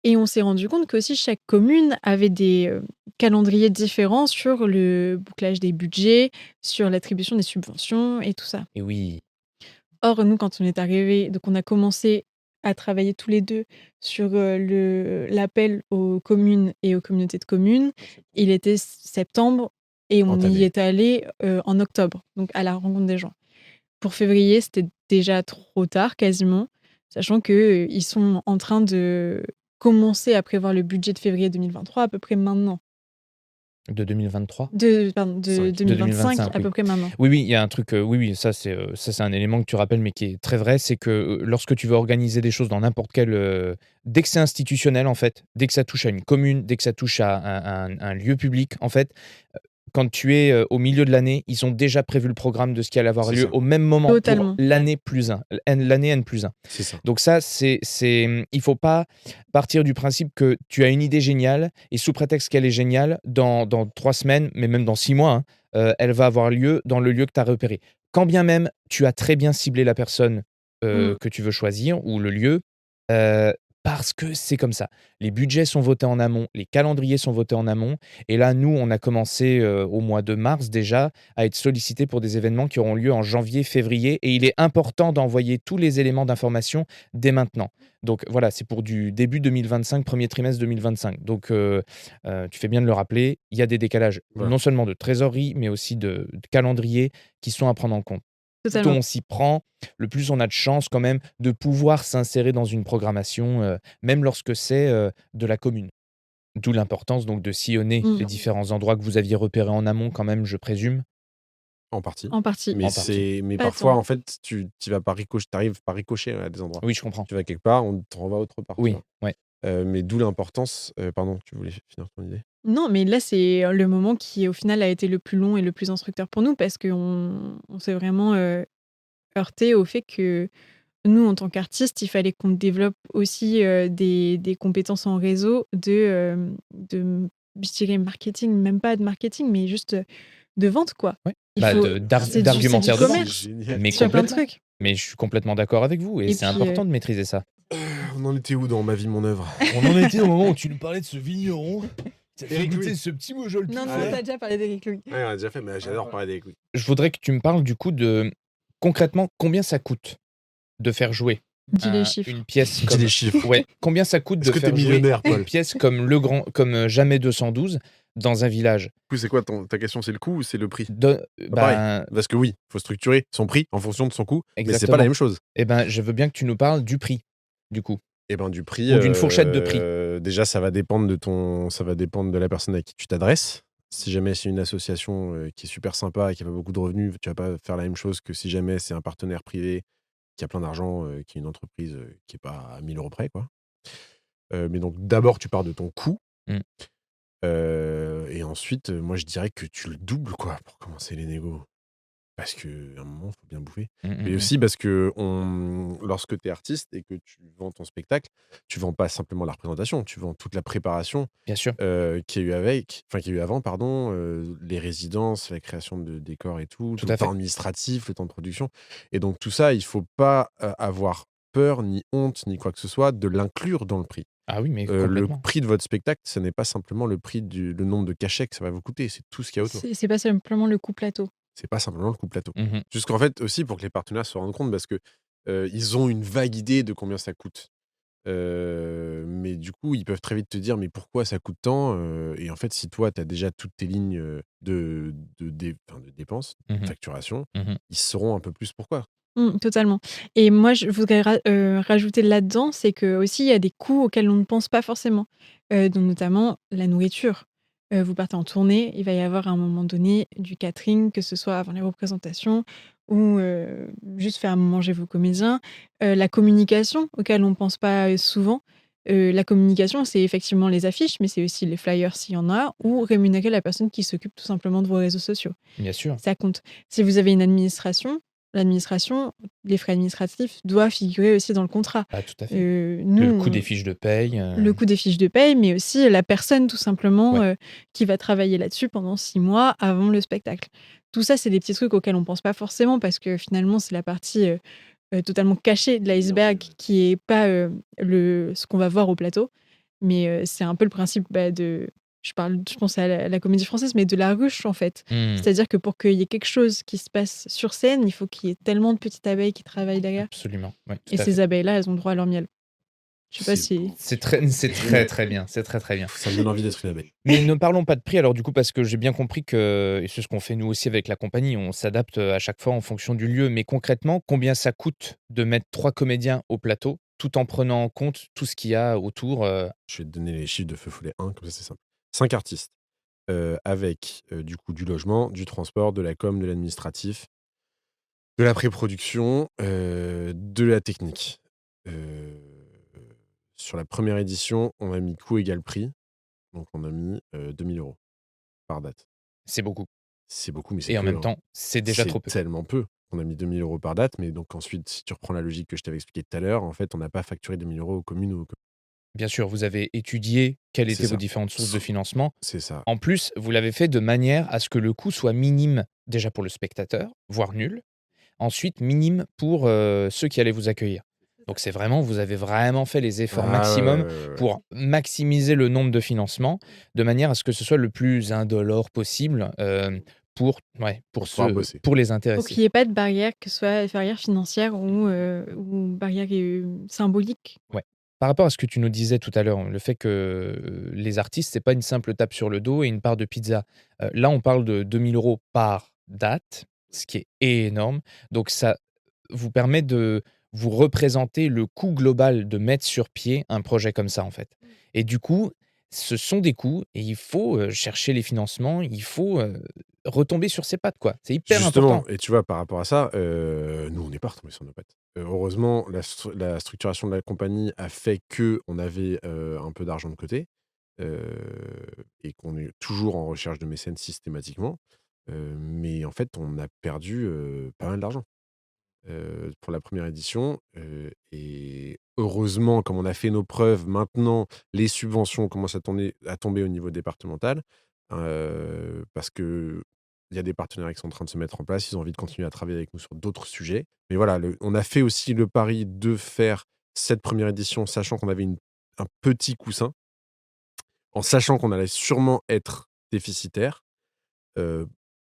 Et on s'est rendu compte qu'aussi chaque commune avait des, calendriers différents sur le bouclage des budgets, sur l'attribution des subventions et tout ça. Et oui. Or, nous, quand on est arrivés, donc on a commencé à travailler tous les 2 sur, l'appel aux communes et aux communautés de communes. Il était septembre et on y Entamé. est allé en octobre, donc à la rencontre des gens. Pour février, c'était déjà trop tard quasiment, sachant que, ils sont en train de commencer à prévoir le budget de février 2023 à peu près maintenant. De 2023? De 5. De 2025 2025, à oui. peu près maintenant. Oui, oui, il y a un truc, oui, oui, ça c'est un élément que tu rappelles, mais qui est très vrai, c'est que, lorsque tu veux organiser des choses dans n'importe quel, dès que c'est institutionnel, en fait, dès que ça touche à une commune, dès que ça touche à un lieu public, en fait, quand tu es, au milieu de l'année, ils ont déjà prévu le programme de ce qui allait avoir C'est lieu ça, au même moment pour Totalement. l'année plus 1, l'année N+1. c'est ça. Donc ça, il faut pas partir du principe que tu as une idée géniale et sous prétexte qu'elle est géniale, dans 3 semaines, mais même dans 6 mois, hein, elle va avoir lieu dans le lieu que tu as repéré. Quand bien même tu as très bien ciblé la personne, Mmh. que tu veux choisir ou le lieu, heu, Parce que c'est comme ça. Les budgets sont votés en amont, les calendriers sont votés en amont et là, nous, on a commencé, au mois de mars déjà à être sollicités pour des événements qui auront lieu en janvier, février et il est important d'envoyer tous les éléments d'information dès maintenant. Donc voilà, c'est pour du début 2025, premier trimestre 2025. Donc tu fais bien de le rappeler, il y a des décalages Voilà. non seulement de trésorerie, mais aussi de calendrier qui sont à prendre en compte. Plus tôt Totalement. on s'y prend, le plus on a de chances quand même de pouvoir s'insérer dans une programmation, même lorsque c'est, de la commune. D'où l'importance donc de sillonner les Mmh. différents endroits que vous aviez repérés en amont quand même, je présume? En partie. En partie. Mais En partie. mais Pas parfois, tant. en fait, tu vas pas t'arrives par ricochet à des endroits. Oui, je comprends. Tu vas quelque part, on te renvoie autre part, tu Oui, vois? ouais. Mais d'où l'importance pardon, tu voulais finir ton idée? Non, mais là, c'est le moment qui, au final, a été le plus long et le plus instructeur pour nous parce qu'on s'est vraiment, heurtés au fait que nous, en tant qu'artistes, il fallait qu'on développe aussi, des compétences en réseau je dirais marketing, même pas de marketing, mais juste, de vente, quoi. Ouais. Il Bah, faut de c'est du d'argumentaire de vente. C'est commerce génial. Mais sur plein de complètement. trucs Mais je suis complètement d'accord avec vous et et c'est puis, important de maîtriser ça. On en était où dans ma vie, mon œuvre? On en était au moment où tu nous parlais de ce vigneron qui a fait Éric goûter Louis. ce petit mojol non, Ah non, ouais? tu déjà parlé d'Éric Louis. Ouais, on a déjà fait, mais j'adore parler des couilles. Je voudrais que tu me parles du coup de concrètement, combien ça coûte de faire jouer Dis les chiffres. une pièce Dis comme les chiffres. ouais, combien ça coûte Est-ce de que t'es faire jouer millionnaire, une Paul? pièce comme Jamais 212 dans un village? Du coup, c'est quoi ta question? C'est le coût ou c'est le prix? De Pareil. ben, Parce que oui, faut structurer son prix en fonction de son coût, mais c'est pas la exactement. même chose. Eh ben, je veux bien que tu nous parles du prix, du coup, Et ben du prix, ou d'une fourchette de prix. déjà ça va dépendre de la personne à qui tu t'adresses. Si jamais c'est une association, qui est super sympa et qui a pas beaucoup de revenus, tu vas pas faire la même chose que si jamais c'est un partenaire privé qui a plein d'argent, qui est une entreprise, qui est pas à 1 000 € près, quoi. Mais donc d'abord tu pars de ton coût, Mmh. et ensuite, moi je dirais que tu le doubles, quoi, pour commencer les négos. Parce qu'à un moment, il faut bien bouffer. Mmh, mmh, Mais mmh. aussi parce que lorsque tu es artiste et que tu vends ton spectacle, tu vends pas simplement la représentation, tu vends toute la préparation Bien sûr. qu'il y a eu avant, pardon, les résidences, la création de décors et tout, Tout le à fait. temps administratif, le temps de production. Et donc tout ça, il faut pas avoir peur, ni honte, ni quoi que ce soit de l'inclure dans le prix. Ah oui, mais Le complètement. prix de votre spectacle, ce n'est pas simplement le prix le nombre de cachets que ça va vous coûter, c'est tout ce qu'il y a autour. C'est pas simplement le coût plateau. C'est pas simplement le coût plateau. Mmh. Jusqu'en fait aussi pour que les partenaires se rendent compte parce que, ils ont une vague idée de combien ça coûte. Mais du coup, ils peuvent très vite te dire: «Mais pourquoi ça coûte tant?» Et en fait, si toi, tu as déjà toutes tes lignes, de dépenses, de Mmh. facturation, Mmh. ils sauront un peu plus pourquoi. Totalement et moi, je voudrais rajouter là-dedans, c'est qu'aussi, il y a des coûts auxquels on ne pense pas forcément, dont notamment la nourriture. Vous partez en tournée, il va y avoir à un moment donné du catering, que ce soit avant les représentations ou juste faire manger vos comédiens. La communication auquel on ne pense pas, souvent. La communication, c'est effectivement les affiches, mais c'est aussi les flyers s'il y en a ou rémunérer la personne qui s'occupe tout simplement de vos réseaux sociaux. Bien sûr. Ça compte. Si vous avez une administration, l'administration, les frais administratifs doivent figurer aussi dans le contrat. Ah tout à fait. Nous, Le coût des fiches de paye, le coût des fiches de paye, mais aussi la personne tout simplement, Ouais. qui va travailler là-dessus pendant 6 mois avant le spectacle. Tout ça, c'est des petits trucs auxquels on pense pas forcément parce que finalement, c'est la partie, totalement cachée de l'iceberg qui est pas, ce qu'on va voir au plateau. Mais, c'est un peu le principe, je pense à la Comédie Française, mais de la ruche, en fait. Mmh. C'est-à-dire que pour qu'il y ait quelque chose qui se passe sur scène, il faut qu'il y ait tellement de petites abeilles qui travaillent derrière Absolument, ouais, tout et à ces fait. abeilles-là, elles ont droit à leur miel. Je sais pas C'est si beau. C'est très bien, c'est très bien. Ça me donne envie d'être une abeille. Mais ne parlons pas de prix alors du coup parce que j'ai bien compris que et c'est ce qu'on fait nous aussi avec la compagnie, on s'adapte, à chaque fois en fonction du lieu. Mais concrètement, combien ça coûte de mettre 3 comédiens au plateau, tout en prenant en compte tout ce qu'il y a autour, Je vais te donner les chiffres de Feu Follet 1, comme ça c'est simple. 5 artistes, avec, du coup du logement, du transport, de la com, de l'administratif, de la pré-production, de la technique. Heu, sur la première édition, on a mis coût égal prix, donc on a mis, 2 000 € par date. c'est beaucoup C'est beaucoup, mais c'est et en peu, même hein. temps, c'est déjà C'est trop peu. tellement peu. On a mis 2 000 € par date, mais donc ensuite, si tu reprends la logique que je t'avais expliquée tout à l'heure, en fait, on n'a pas facturé 2 000 € aux communes ou aux Bien sûr, vous avez étudié quelles c'est étaient vos ça. différentes sources de financement. C'est ça. En plus, vous l'avez fait de manière à ce que le coût soit minime, déjà pour le spectateur, voire nul. Ensuite, minime pour, ceux qui allaient vous accueillir. Donc c'est vraiment, vous avez vraiment fait les efforts Ah ouais, ouais, maximum ouais, ouais, ouais. pour maximiser le nombre de financements, de manière à ce que ce soit le plus indolore possible, Pour pouvoir bosser. pour les Pour intéressés. qu'il y ait pas de barrière, que ce soit barrière financière ou barrière, symbolique. Ouais. Par rapport à ce que tu nous disais tout à l'heure, le fait que, les artistes, c'est pas une simple tape sur le dos et une part de pizza. Là, on parle de 2 000 € par date, ce qui est énorme. Donc ça vous permet de vous représenter le coût global de mettre sur pied un projet comme ça, en fait. Et du coup, ce sont des coûts et il faut, chercher les financements, il faut, retomber sur ses pattes, quoi. C'est hyper important. Justement, et tu vois, par rapport à ça, nous, on n'est pas retombés sur nos pattes. Heureusement, la structuration de la compagnie a fait que on avait, un peu d'argent de côté, heu et qu'on est toujours en recherche de mécènes systématiquement. Mais en fait, on a perdu, pas mal d'argent, pour la première édition, et heureusement, comme on a fait nos preuves, maintenant les subventions commencent à tomber au niveau départemental, parce qu'il y a des partenaires qui sont en train de se mettre en place. Ils ont envie de continuer à travailler avec nous sur d'autres sujets. Mais voilà, on a fait aussi le pari de faire cette première édition, sachant qu'on avait un petit coussin, en sachant qu'on allait sûrement être déficitaire, heu,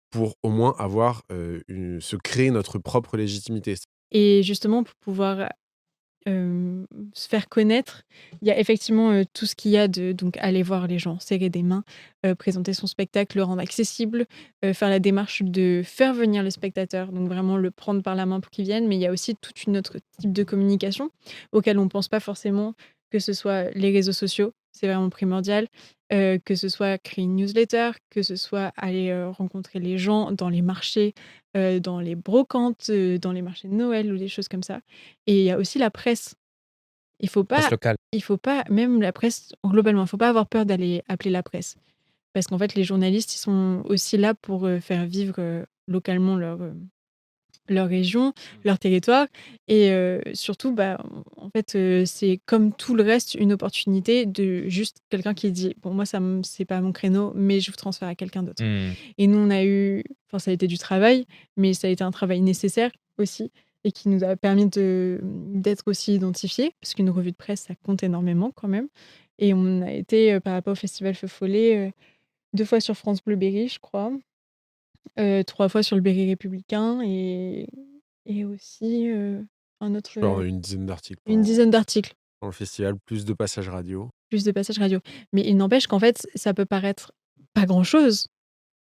pour au moins avoir, se créer notre propre légitimité. Et justement pour pouvoir, se faire connaître, il y a effectivement, tout ce qu'il y a de donc aller voir les gens, serrer des mains, présenter son spectacle, le rendre accessible, faire la démarche de faire venir le spectateur, donc vraiment le prendre par la main pour qu'il vienne. Mais il y a aussi toute une autre type de communication auquel on ne pense pas forcément, que ce soit les réseaux sociaux, c'est vraiment primordial, que ce soit créer une newsletter, que ce soit aller, rencontrer les gens dans les marchés, dans les brocantes, dans les marchés de Noël ou des choses comme ça. Et il y a aussi la presse. Il faut Presse pas locale. il faut pas même la presse, globalement, il faut pas avoir peur d'aller appeler la presse. Parce qu'en fait, les journalistes, ils sont aussi là pour, faire vivre, localement leur région, leur territoire. Et surtout, bah, en fait, c'est comme tout le reste, une opportunité de juste quelqu'un qui dit: «Bon, moi, c'est pas mon créneau, mais je vous transfère à quelqu'un d'autre». Mmh. Et nous, on a eu enfin, ça a été du travail, mais ça a été un travail nécessaire aussi et qui nous a permis d'être aussi identifiés, parce qu'une revue de presse, ça compte énormément quand même. Et on a été, par rapport au festival Feu Follet, 2 fois sur France Bleu Berry, je crois, 3 fois sur le Berry républicain et aussi, un Je autre, sais pas, on a eu une dizaine d'articles une pendant dizaine d'articles, le festival, plus de passages radio. plus de passages radio. Mais il n'empêche qu'en fait, ça peut paraître pas grand-chose,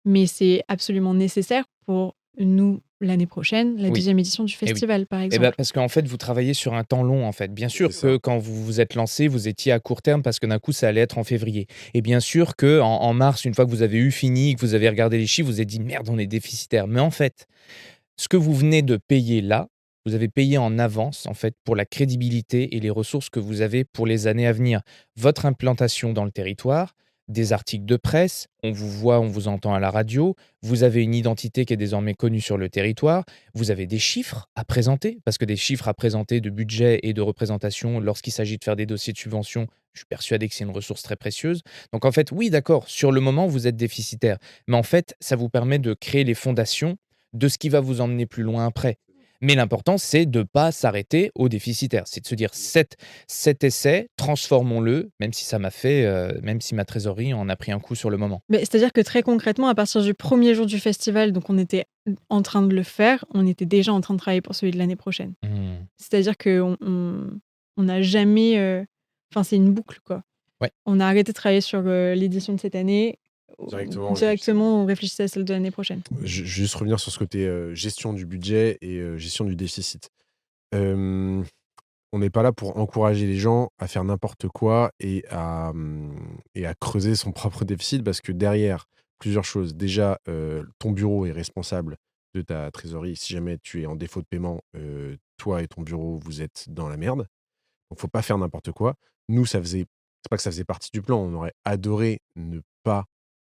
mais c'est absolument nécessaire pour nous, l'année prochaine, la Oui. deuxième édition du Et oui. festival, par Et bah, exemple. parce qu'en fait, vous travaillez sur un temps long, en fait. Bien C'est sûr ça. que quand vous vous êtes lancé, vous étiez à court terme parce que d'un coup, ça allait être en février. Et bien sûr qu'en mars, une fois que vous avez eu fini, que vous avez regardé les chiffres, vous avez dit: «Merde, on est déficitaire». Mais en fait, ce que vous venez de payer là, vous avez payé en avance, en fait, pour la crédibilité et les ressources que vous avez pour les années à venir. Votre implantation dans le territoire, des articles de presse, on vous voit, on vous entend à la radio, vous avez une identité qui est désormais connue sur le territoire, vous avez des chiffres à présenter, parce que des chiffres à présenter de budget et de représentation lorsqu'il s'agit de faire des dossiers de subvention, je suis persuadé que c'est une ressource très précieuse. Donc en fait, oui, d'accord, sur le moment, vous êtes déficitaire, mais en fait, ça vous permet de créer les fondations de ce qui va vous emmener plus loin après. Mais l'important, c'est de ne pas s'arrêter au déficitaire. C'est de se dire: «Cet essai, transformons-le», même si ça m'a fait, même si ma trésorerie en a pris un coup sur le moment. Mais c'est-à-dire que très concrètement, à partir du premier jour du festival, donc on était en train de le faire, on était déjà en train de travailler pour celui de l'année prochaine. Mmh. C'est-à-dire qu'on n'a jamais, enfin, c'est une boucle, quoi. Ouais. On a arrêté de travailler sur, l'édition de cette année, Directement, on réfléchissait. directement, on réfléchissait à celle de l'année prochaine. Je vais juste revenir sur ce côté, gestion du budget et gestion du déficit. Hem, on n'est pas là pour encourager les gens à faire n'importe quoi et à creuser son propre déficit parce que derrière, plusieurs choses. Déjà, ton bureau est responsable de ta trésorerie. Si jamais tu es en défaut de paiement, toi et ton bureau, vous êtes dans la merde. Donc faut pas faire n'importe quoi. Nous, c'est pas que ça faisait partie du plan, on aurait adoré ne pas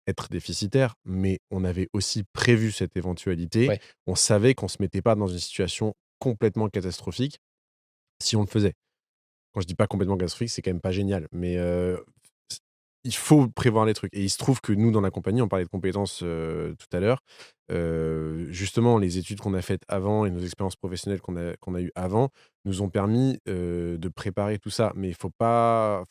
être déficitaire, mais on avait aussi prévu cette éventualité. Ouais. On savait qu'on se mettait pas dans une situation complètement catastrophique si on le faisait. Quand je dis pas complètement catastrophique, c'est quand même pas génial, mais il faut prévoir les trucs. Et il se trouve que nous, dans la compagnie, on parlait de compétences tout à l'heure. Justement, les études qu'on a faites avant et nos expériences professionnelles qu'on a eues avant nous ont permis de préparer tout ça. Mais faut pas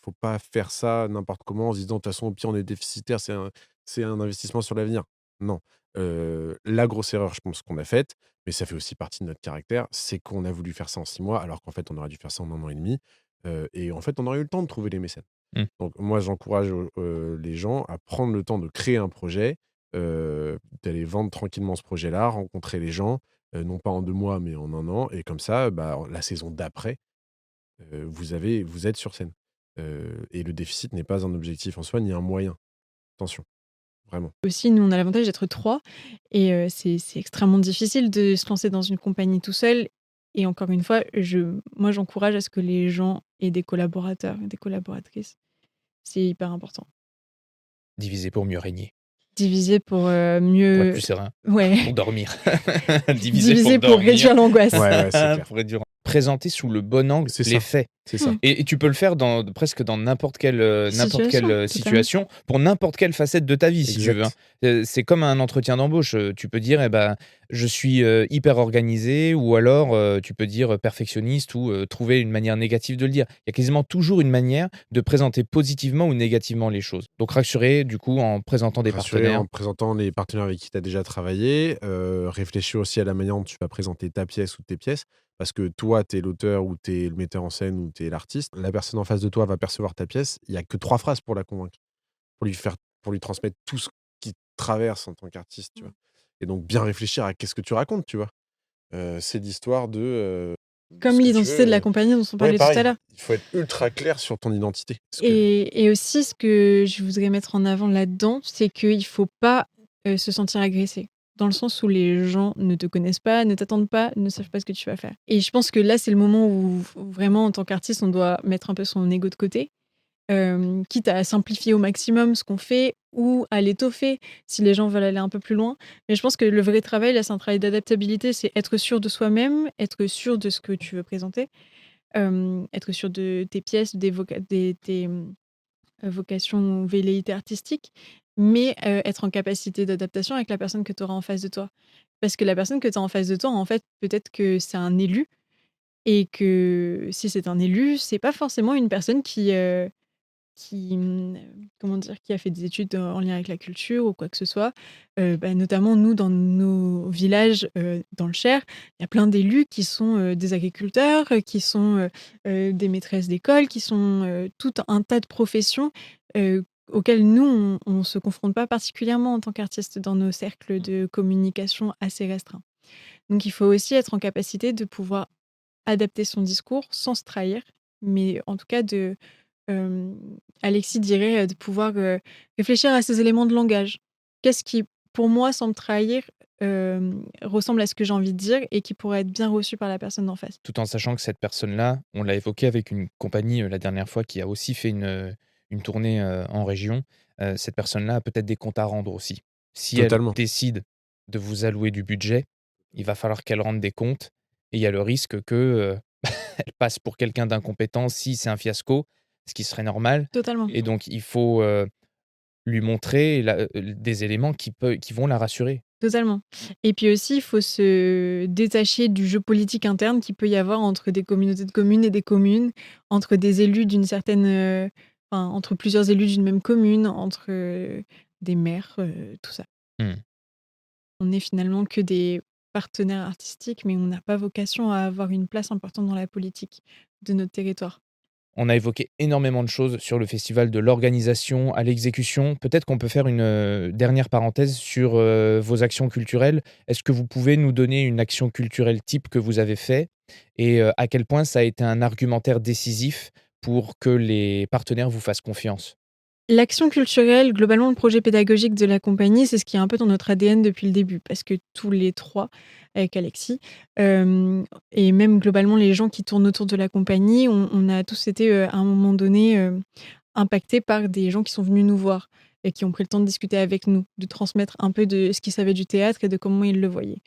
faire ça n'importe comment en se disant, de toute façon, au pire, on est déficitaire, c'est un investissement sur l'avenir. Non. La grosse erreur, je pense, qu'on a faite, mais ça fait aussi partie de notre caractère, c'est qu'on a voulu faire ça en 6 mois, alors qu'en fait, on aurait dû faire ça en 1 an et demi. Et en fait, on aurait eu le temps de trouver les mécènes. Mmh. Donc moi, j'encourage, les gens à prendre le temps de créer un projet, d'aller vendre tranquillement ce projet-là, rencontrer les gens, non pas en 2 mois, mais en 1 an et comme ça, bah, la saison d'après, vous êtes sur scène. Et le déficit n'est pas un objectif en soi, ni un moyen. Attention, vraiment. Aussi, nous, on a l'avantage d'être 3 et c'est extrêmement difficile de se lancer dans une compagnie tout seul et encore une fois, moi, j'encourage à ce que les gens aient des collaborateurs et des collaboratrices. C'est hyper important. Diviser pour mieux régner, Diviser pour, pour être mieux plus serein, ouais, pour dormir. Diviser diviser pour pour dormir. réduire l'angoisse. Ouais, c'est clair. Pour réduire. Présenter sous le bon angle C'est les ça. faits. C'est ça. Et tu peux le faire presque dans n'importe quelle Totalement. situation, pour n'importe quelle facette de ta vie, si tu veux, hein. Exact. C'est comme un entretien d'embauche. Tu peux dire, eh ben, je suis hyper organisé, ou alors tu peux dire perfectionniste, ou trouver une manière négative de le dire. Il y a quasiment toujours une manière de présenter positivement ou négativement les choses. Donc rassurer, du coup, en présentant des Rassurer partenaires. en présentant les partenaires avec qui tu as déjà travaillé, réfléchir aussi à la manière dont tu vas présenter ta pièce ou tes pièces. Parce que toi, tu es l'auteur ou tu es le metteur en scène ou tu es l'artiste. La personne en face de toi va percevoir ta pièce. Il y a que 3 phrases pour la convaincre, pour lui transmettre tout ce qui te traverse en tant qu'artiste, tu vois? Et donc bien réfléchir à qu'est-ce que tu racontes, tu vois? C'est l'histoire de Comme ce que tu l'identité de la veux. compagnie dont on Ouais, parlait tout à pareil, l'heure. il faut être ultra clair sur ton identité. Parce que Et aussi, ce que je voudrais mettre en avant là-dedans, c'est qu'il ne faut pas se sentir agressé. Dans le sens où les gens ne te connaissent pas, ne t'attendent pas, ne savent pas ce que tu vas faire. Et je pense que là, c'est le moment où vraiment, en tant qu'artiste, on doit mettre un peu son ego de côté, quitte à simplifier au maximum ce qu'on fait ou à l'étoffer si les gens veulent aller un peu plus loin. Mais je pense que le vrai travail, là, c'est un travail d'adaptabilité, c'est être sûr de soi-même, être sûr de ce que tu veux présenter, être sûr de tes pièces, tes vocation ou velléité artistique, mais être en capacité d'adaptation avec la personne que tu auras en face de toi. Parce que la personne que tu as en face de toi, en fait, peut-être que c'est un élu et que si c'est un élu, c'est pas forcément une personne qui comment dire? Qui a fait des études en lien avec la culture ou quoi que ce soit. Notamment nous, dans nos villages, dans le Cher, il y a plein d'élus qui sont, des agriculteurs, qui sont, des maîtresses d'école, qui sont, tout un tas de professions, auxquelles nous, on se confronte pas particulièrement en tant qu'artistes dans nos cercles de communication assez restreints. Donc il faut aussi être en capacité de pouvoir adapter son discours sans se trahir, mais en tout cas Hem, Alexis dirait, de pouvoir, réfléchir à ces éléments de langage. Qu'est-ce qui, pour moi, sans me trahir, ressemble à ce que j'ai envie de dire et qui pourrait être bien reçu par la personne d'en face? Tout en sachant que cette personne-là, on l'a évoqué avec une compagnie, la dernière fois, qui a aussi fait une tournée, en région. Cette personne-là a peut-être des comptes à rendre aussi. Si elle totalement. décide de vous allouer du budget, il va falloir qu'elle rende des comptes, et il y a le risque que, elle passe pour quelqu'un d'incompétent si c'est un fiasco, ce qui serait normal, Totalement. et donc il faut, lui montrer des éléments qui vont la rassurer. Totalement. Et puis aussi, il faut se détacher du jeu politique interne qu'il peut y avoir entre des communautés de communes et des communes, entre des élus d'une certaine, enfin, entre plusieurs élus d'une même commune, entre, des maires, tout ça. Mmh. On n'est finalement que des partenaires artistiques, mais on n'a pas vocation à avoir une place importante dans la politique de notre territoire. On a évoqué énormément de choses sur le festival, de l'organisation à l'exécution. Peut-être qu'on peut faire une, dernière parenthèse sur, vos actions culturelles. Est-ce que vous pouvez nous donner une action culturelle type que vous avez fait, et à quel point ça a été un argumentaire décisif pour que les partenaires vous fassent confiance? L'action culturelle, globalement, le projet pédagogique de la compagnie, c'est ce qui est un peu dans notre ADN depuis le début, parce que tous les 3, avec Alexis, et même globalement les gens qui tournent autour de la compagnie, on a tous été, à un moment donné, impactés par des gens qui sont venus nous voir. et qui ont pris le temps de discuter avec nous, de transmettre un peu de ce qu'ils savaient du théâtre et de comment ils le voyaient.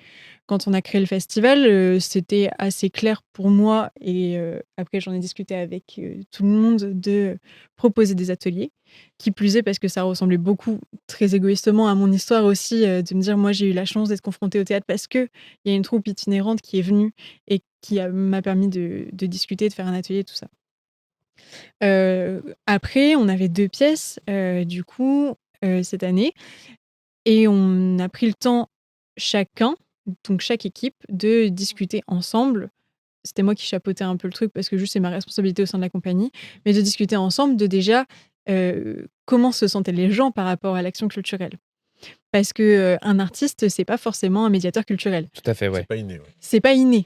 Quand on a créé le festival, c'était assez clair pour moi et après j'en ai discuté avec tout le monde de proposer des ateliers. Qui plus est parce que ça ressemblait beaucoup, très égoïstement, à mon histoire aussi, de me dire moi j'ai eu la chance d'être confrontée au théâtre parce qu'il y a une troupe itinérante qui est venue et qui m'a permis de discuter, de faire un atelier, tout ça. Après, on avait 2 pièces, du coup, cette année et on a pris le temps chacun, donc chaque équipe, de discuter ensemble. C'était moi qui chapeautais un peu le truc parce que juste c'est ma responsabilité au sein de la compagnie, mais de discuter ensemble de déjà, comment se sentaient les gens par rapport à l'action culturelle. Parce que, un artiste, c'est pas forcément un médiateur culturel. Tout à fait, ouais. C'est pas inné, ouais. C'est pas inné.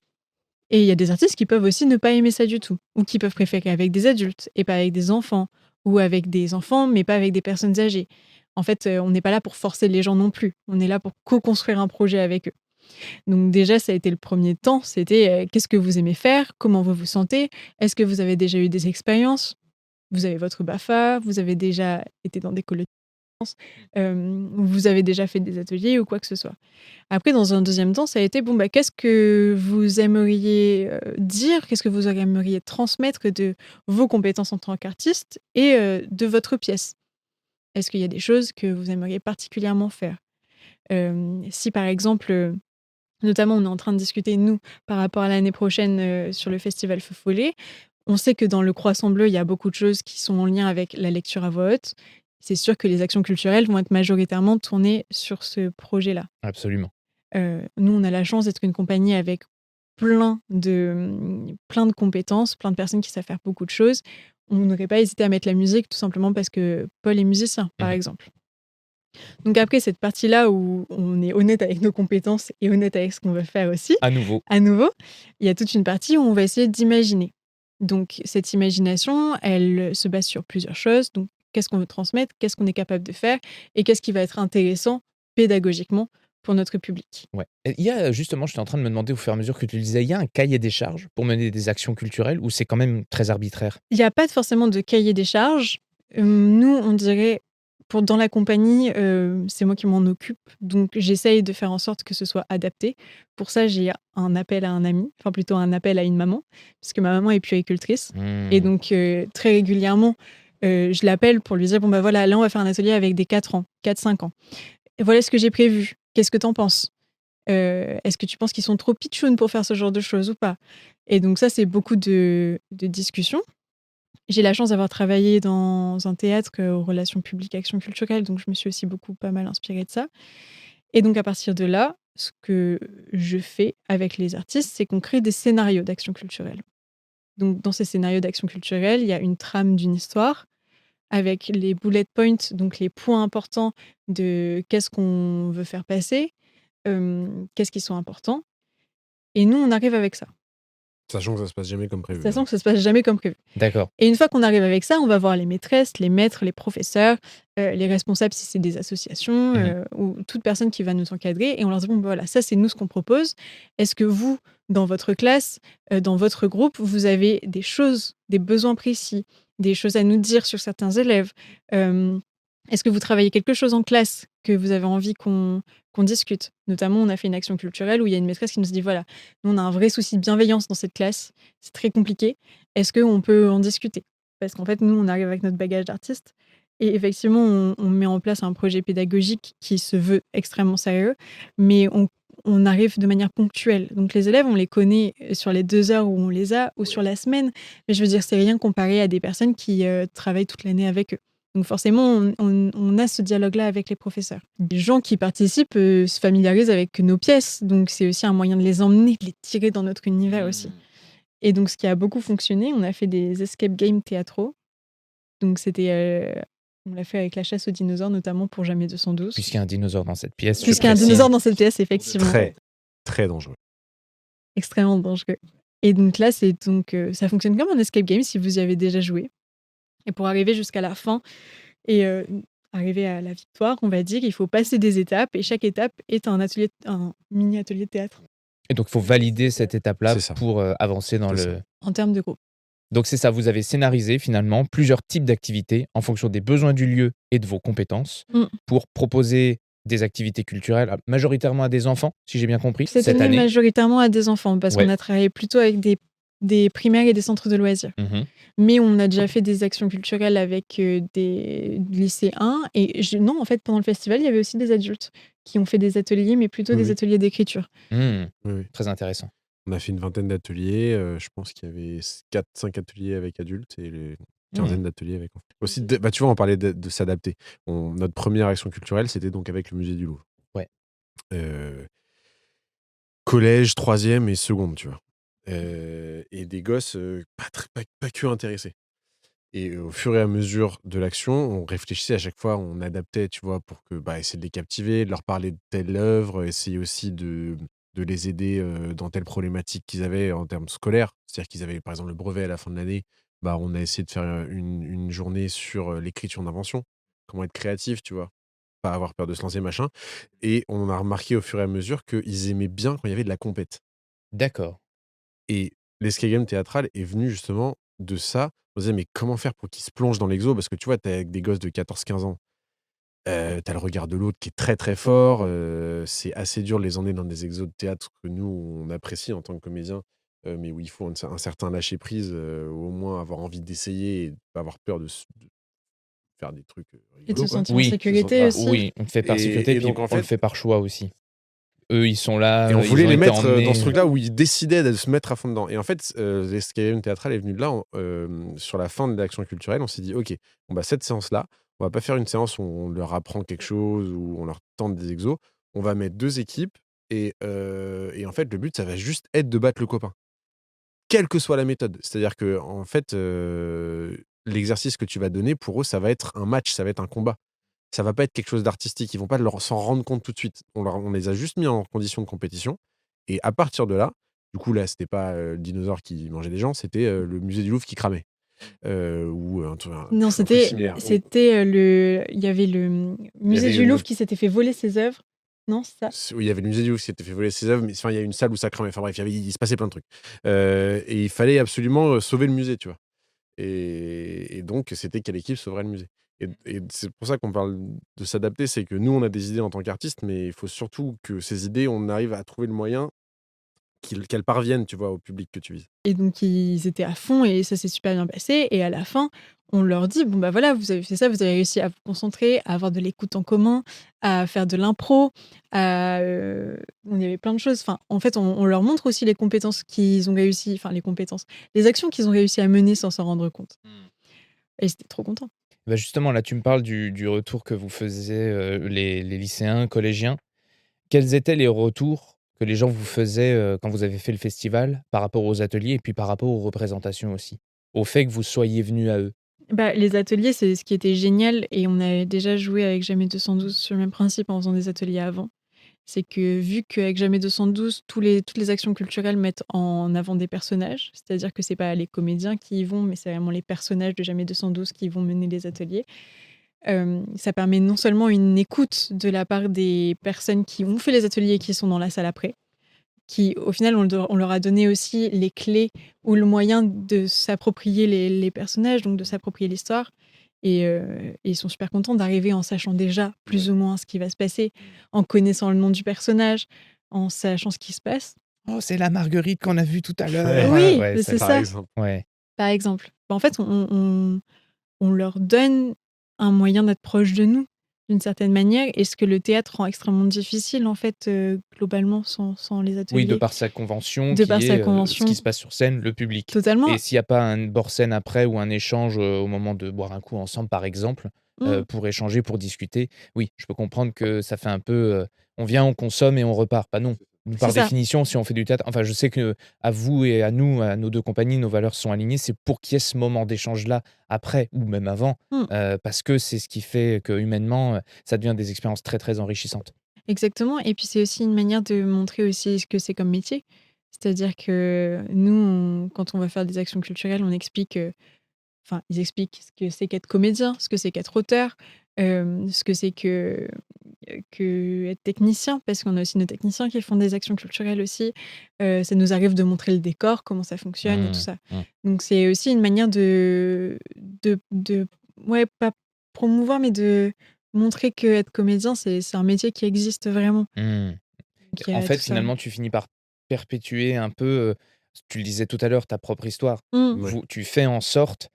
Et il y a des artistes qui peuvent aussi ne pas aimer ça du tout, ou qui peuvent préférer avec des adultes et pas avec des enfants, ou avec des enfants mais pas avec des personnes âgées. En fait, on n'est pas là pour forcer les gens non plus. On est là pour co-construire un projet avec eux. Donc déjà, ça a été le premier temps, c'était, qu'est-ce que vous aimez faire? Comment vous vous sentez? Est-ce que vous avez déjà eu des expériences? Vous avez votre BAFA? Vous avez déjà été dans des collectifs? Vous avez déjà fait des ateliers ou quoi que ce soit? Après, dans un deuxième temps, ça a été bon, bah, qu'est-ce que vous aimeriez dire? Qu'est-ce que vous aimeriez transmettre de vos compétences en tant qu'artiste et de votre pièce? Est-ce qu'il y a des choses que vous aimeriez particulièrement faire? Si par exemple, notamment on est en train de discuter, nous, par rapport à l'année prochaine sur le festival Feu Follet, on sait que dans le Croissant Bleu, il y a beaucoup de choses qui sont en lien avec la lecture à voix haute. C'est sûr que les actions culturelles vont être majoritairement tournées sur ce projet-là. Absolument. Nous, on a la chance d'être une compagnie avec plein de compétences, plein de personnes qui savent faire beaucoup de choses. On n'aurait pas hésité à mettre la musique tout simplement parce que Paul est musicien, par Mhm. exemple. Donc après, cette partie-là où on est honnête avec nos compétences et honnête avec ce qu'on veut faire aussi, À nouveau. à nouveau, il y a toute une partie où on va essayer d'imaginer. Donc cette imagination, elle se base sur plusieurs choses. Donc qu'est-ce qu'on veut transmettre, qu'est-ce qu'on est capable de faire et qu'est-ce qui va être intéressant pédagogiquement pour notre public. Ouais. Et il y a justement, j'étais en train de me demander au fur et à mesure que tu le disais, il y a un cahier des charges pour mener des actions culturelles ou c'est quand même très arbitraire? Il n'y a pas forcément de cahier des charges. Nous, on dirait, dans la compagnie, c'est moi qui m'en occupe. Donc, j'essaye de faire en sorte que ce soit adapté. Pour ça, j'ai un appel à un ami, enfin plutôt un appel à une maman, puisque ma maman est puéricultrice. Et Mmh. donc, très régulièrement, je l'appelle pour lui dire, bon, bah voilà, là, on va faire un atelier avec des 4 ans, 4-5 ans. Et voilà ce que j'ai prévu. Qu'est-ce que t'en penses? Est-ce que tu penses qu'ils sont trop pitchouns pour faire ce genre de choses ou pas? Et donc ça, c'est beaucoup de discussions. J'ai la chance d'avoir travaillé dans un théâtre aux relations publiques, action culturelle, donc je me suis aussi beaucoup pas mal inspirée de ça. Et donc à partir de là, ce que je fais avec les artistes, c'est qu'on crée des scénarios d'action culturelle. Donc dans ces scénarios d'action culturelle, il y a une trame d'une histoire avec les bullet points, donc les points importants de qu'est-ce qu'on veut faire passer, qu'est-ce qui sont importants. Et nous, on arrive avec ça. Sachant que ça se passe jamais comme prévu. Sachant que ça se passe jamais comme prévu. D'accord. Et une fois qu'on arrive avec ça, on va voir les maîtresses, les maîtres, les professeurs, les responsables si c'est des associations, ou toute personne qui va nous encadrer et on leur dit: «Bon, bah, voilà, ça, c'est nous ce qu'on propose. Est-ce que vous, dans votre classe, dans votre groupe, vous avez des choses, des besoins précis, des choses à nous dire sur certains élèves? Est-ce que vous travaillez quelque chose en classe que vous avez envie qu'on discute?» Notamment, on a fait une action culturelle où il y a une maîtresse qui nous dit: «Voilà, nous, on a un vrai souci de bienveillance dans cette classe, c'est très compliqué. Est-ce qu'on peut en discuter?» Parce qu'en fait, nous, on arrive avec notre bagage d'artiste et effectivement, on met en place un projet pédagogique qui se veut extrêmement sérieux, mais on arrive de manière ponctuelle. Donc les élèves, on les connaît sur les 2 heures où on les a ou sur la semaine, mais je veux dire, c'est rien comparé à des personnes qui travaillent toute l'année avec eux. Donc forcément, on a ce dialogue-là avec les professeurs. Les gens qui participent se familiarisent avec nos pièces, donc c'est aussi un moyen de les emmener, de les tirer dans notre univers aussi. Et donc, ce qui a beaucoup fonctionné, on a fait des escape games théâtraux. Donc, on l'a fait avec la chasse aux dinosaures, notamment pour Jamais 212. Puisqu'il y a un dinosaure dans cette pièce, je Puisqu'il y a un précise. dinosaure dans cette pièce, effectivement. Très, très dangereux. Extrêmement dangereux. Et donc là, ça fonctionne comme un escape game si vous y avez déjà joué. Et pour arriver jusqu'à la fin et arriver à la victoire, on va dire, il faut passer des étapes et chaque étape est un mini atelier de théâtre Et donc, il faut valider cette étape-là C'est ça. pour avancer dans C'est le... ça. en termes de groupe. Donc c'est ça, vous avez scénarisé finalement plusieurs types d'activités en fonction des besoins du lieu et de vos compétences Mmh. pour proposer des activités culturelles majoritairement à des enfants, si j'ai bien compris, Cette cette année, année. majoritairement à des enfants, parce qu'on Ouais. a travaillé plutôt avec des primaires et des centres de loisirs. Mhm. Mais on a déjà fait des actions culturelles avec des lycéens. Et non, en fait, pendant le festival, il y avait aussi des adultes qui ont fait des ateliers, mais plutôt Oui, des oui. ateliers d'écriture. Hmm, Oui, oui. Très intéressant. On a fait une vingtaine d'ateliers. Je pense qu'il y avait 4-5 ateliers avec adultes et une quinzaine Hmm. d'ateliers avec enfants. Aussi, tu vois, on parlait de s'adapter. Notre première action culturelle, c'était donc avec le musée du Louvre. Ouais. Collège, troisième et seconde, tu vois. Et des gosses pas que intéressés. Et au fur et à mesure de l'action, on réfléchissait à chaque fois, on adaptait, tu vois, pour que essayer de les captiver, de leur parler de telle œuvre, essayer aussi de les aider dans telle problématique qu'ils avaient en termes scolaires. C'est-à-dire qu'ils avaient, par exemple, le brevet à la fin de l'année. On a essayé de faire une journée sur l'écriture d'invention. Comment être créatif, tu vois. Pas avoir peur de se lancer, machin. Et on a remarqué au fur et à mesure qu'ils aimaient bien quand il y avait de la compète. D'accord. Et l'escape game théâtral est venu justement de ça. On se disait: «Mais comment faire pour qu'ils se plongent dans l'exo?» Parce que tu vois, tu es avec des gosses de 14-15 ans, tu as le regard de l'autre qui est très, très fort, c'est assez dur de les emmener dans des exos de théâtre que nous, on apprécie en tant que comédiens, mais où il faut un certain lâcher prise, ou au moins avoir envie d'essayer et de pas avoir peur de faire des trucs, Et de se rigolos, quoi. sentir en Oui, sécurité aussi. oui, on le fait par sécurité, Et puis donc en on le fait fait par choix aussi. Eux, ils sont et on là, ils voulait ont les été mettre, dans ce emmenés. truc-là où ils décidaient de se mettre à fond dedans et en fait, l'escape game théâtral est venu de là, sur la fin de l'action culturelle, on s'est dit: «OK, bon cette séance-là, on va pas faire une séance où on leur apprend quelque chose, où on leur tente des exos. On va mettre 2 équipes et en fait, le but, ça va juste être de battre le copain, quelle que soit la méthode». C'est-à-dire qu'en fait, l'exercice que tu vas donner pour eux, ça va être un match, ça va être un combat. Ça va pas être quelque chose d'artistique. Ils vont pas s'en rendre compte tout de suite. On les a juste mis en condition de compétition et à partir de là, du coup, là, c'était pas, le dinosaure qui mangeait des gens, c'était, le musée du Louvre qui cramait, ou Non, un truc similaire. il y avait le Il y musée avait du Louvre qui s'était fait voler ses œuvres. Non, c'est ça? Oui, il y avait le musée du Louvre qui s'était fait voler ses œuvres, mais enfin, il y a une salle où ça cramait. Enfin bref, il se passait plein de trucs, et il fallait absolument, sauver le musée, tu vois? Et donc c'était quelle équipe sauverait le musée et c'est pour ça qu'on parle de s'adapter, c'est que nous, on a des idées en tant qu'artistes, mais il faut surtout que ces idées, on arrive à trouver le moyen qu'elles parviennent, tu vois, au public que tu vises. Et donc ils étaient à fond et ça s'est super bien passé et à la fin, on leur dit: «Bon, bah, voilà, vous avez fait ça, vous avez réussi à vous concentrer, à avoir de l'écoute en commun, à faire de l'impro, à, il y avait plein de choses». Enfin, en fait, on leur montre aussi les compétences qu'ils ont réussi enfin les compétences, les actions qu'ils ont réussi à mener sans s'en rendre compte et ils étaient trop contents. Bah, justement, là, tu me parles du retour que vous faisiez, les lycéens, collégiens. Quels étaient les retours que les gens vous faisaient, quand vous avez fait le festival, par rapport aux ateliers et puis par rapport aux représentations aussi? Au fait que vous soyez venus à eux? Bah, les ateliers, c'est ce qui était génial et on avait déjà joué avec Jamais 212 sur le même principe en faisant des ateliers avant. C'est que vu qu'avec Jamais 212, toutes les actions culturelles mettent en avant des personnages, c'est-à-dire que c'est pas les comédiens qui y vont, mais c'est vraiment les personnages de Jamais 212 qui vont mener les ateliers. Ça permet non seulement une écoute de la part des personnes qui ont fait les ateliers et qui sont dans la salle après, qui au final on leur a donné aussi les clés ou le moyen de s'approprier les personnages, donc de s'approprier l'histoire et ils sont super contents d'arriver en sachant déjà plus ou moins ce qui va se passer, en connaissant le nom du personnage, en sachant ce qui se passe. «Oh, c'est la Marguerite qu'on a vue tout à l'heure!» Oui, Ouais, mais c'est Par ça, exemple. ouais. par exemple. En fait, on leur donne un moyen d'être proche de nous, d'une certaine manière et ce que le théâtre rend extrêmement difficile, en fait, globalement sans les Oui, de ateliers. par sa convention De par qui sa est, ce qui convention. se passe sur scène, le public. Totalement. Et s'il y a pas un bord scène après ou un échange, au moment de boire un coup ensemble, par exemple, Mmh. pour échanger, pour discuter, oui, je peux comprendre que ça fait un peu, on vient, on consomme et on repart. Bah non, nous, C'est par ça. définition, si on fait du théâtre enfin, je sais que à vous et à nous, à nos 2 compagnies, nos valeurs sont alignées, c'est pour qu'il y ait ce moment d'échange-là après ou même avant, Mmh. parce que c'est ce qui fait que humainement, ça devient des expériences très, très enrichissantes. Exactement et puis c'est aussi une manière de montrer aussi ce que c'est comme métier. C'est-à-dire que nous, quand on va faire des actions culturelles, on explique, ils expliquent ce que c'est qu'être comédien, ce que c'est qu'être auteur, ce que c'est que que être technicien, parce qu'on a aussi nos techniciens qui font des actions culturelles aussi. Ça nous arrive de montrer le décor, comment ça fonctionne et tout ça. Donc c'est aussi une manière de ouais, pas promouvoir, mais de montrer qu'être comédien, c'est un métier qui existe vraiment. Mmh. Donc il y En a tout fait, ça. finalement, tu finis par perpétuer un peu, tu le disais tout à l'heure, ta propre histoire. Mmh. Ouais. Tu fais en sorte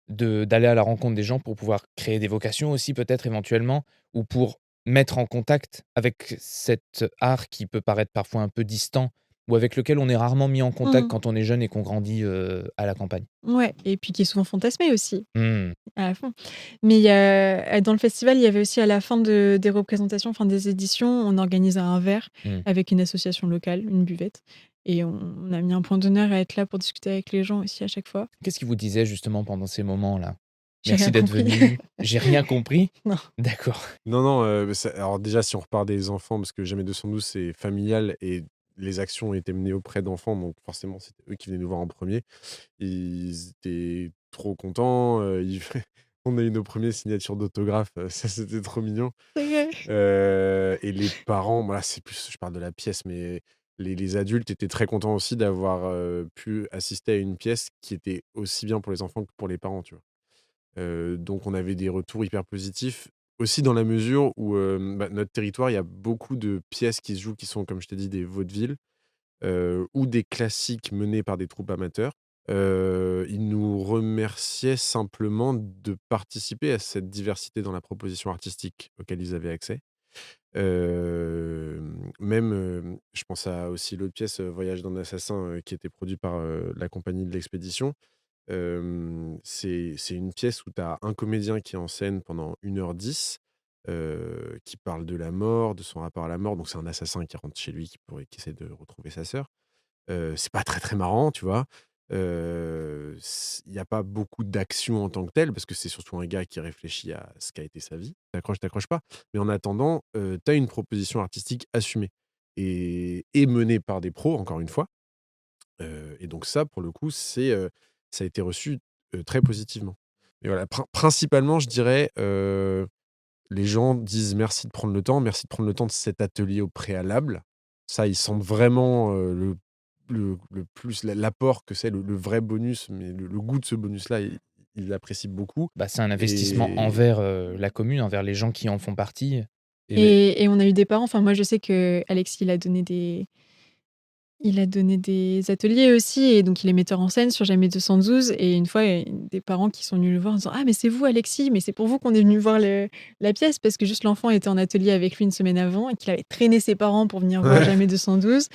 d'aller à la rencontre des gens pour pouvoir créer des vocations aussi peut-être éventuellement, ou pour mettre en contact avec cet art qui peut paraître parfois un peu distant ou avec lequel on est rarement mis en contact Mmh. quand on est jeune et qu'on grandit, à la campagne. Ouais, et puis qui est souvent fantasmé aussi. Mmh. À fond. Mais il y a dans le festival, il y avait aussi à la fin des représentations, enfin des éditions, on organisait un verre Mmh. avec une association locale, une buvette et on a mis un point d'honneur à être là pour discuter avec les gens aussi à chaque fois. Qu'est-ce qu'ils vous disaient justement pendant ces moments-là? J'ai «Merci rien d'être compris. venu». «J'ai rien compris». Non. D'accord. Non, alors déjà, si on repart des enfants, parce que Jamais 212, c'est familial et les actions étaient menées auprès d'enfants, donc forcément, c'était eux qui venaient nous voir en premier. Ils étaient trop contents. On a eu nos premières signatures d'autographes. Ça, c'était trop mignon. C'est vrai. Et les parents, voilà, c'est plus, je parle de la pièce, mais les adultes étaient très contents aussi d'avoir pu assister à une pièce qui était aussi bien pour les enfants que pour les parents, tu vois. Donc on avait des retours hyper positifs, aussi dans la mesure où notre territoire, il y a beaucoup de pièces qui se jouent qui sont, comme je t'ai dit, des vaudevilles ou des classiques menés par des troupes amateurs. Ils nous remerciaient simplement de participer à cette diversité dans la proposition artistique auquel ils avaient accès. Même, je pense à aussi l'autre pièce, Voyage d'un assassin, qui était produit par, la compagnie de l'expédition. C'est une pièce où tu as un comédien qui est en scène pendant 1h10, qui parle de la mort, de son rapport à la mort. Donc c'est un assassin qui rentre chez lui, qui essaie de retrouver sa sœur. C'est pas très, très marrant, tu vois? Il y a pas beaucoup d'action en tant que telle, parce que c'est surtout un gars qui réfléchit à ce qu'a été sa vie. Tu accroches pas. Mais en attendant, tu as une proposition artistique assumée et menée par des pros, encore une fois. Et donc ça, pour le coup, ça a été reçu, très positivement. Et voilà, principalement, je dirais, les gens disent: merci de prendre le temps de cet atelier au préalable». Ça, ils sentent vraiment, le plus l'apport que c'est, le vrai bonus, mais le goût de ce bonus-là, ils l'apprécient beaucoup. Bah, c'est un investissement Et envers, la commune, envers les gens qui en font partie. et beh Et on a eu des parents, enfin moi je sais qu'Alexis il a donné des ateliers aussi et donc il est metteur en scène sur Jamais 212 et une fois, il y a des parents qui sont venus le voir en disant: «Ah mais c'est vous Alexis, mais c'est pour vous qu'on est venu voir la pièce» parce que juste l'enfant était en atelier avec lui une semaine avant et qu'il avait traîné ses parents pour venir voir ouais, Jamais 212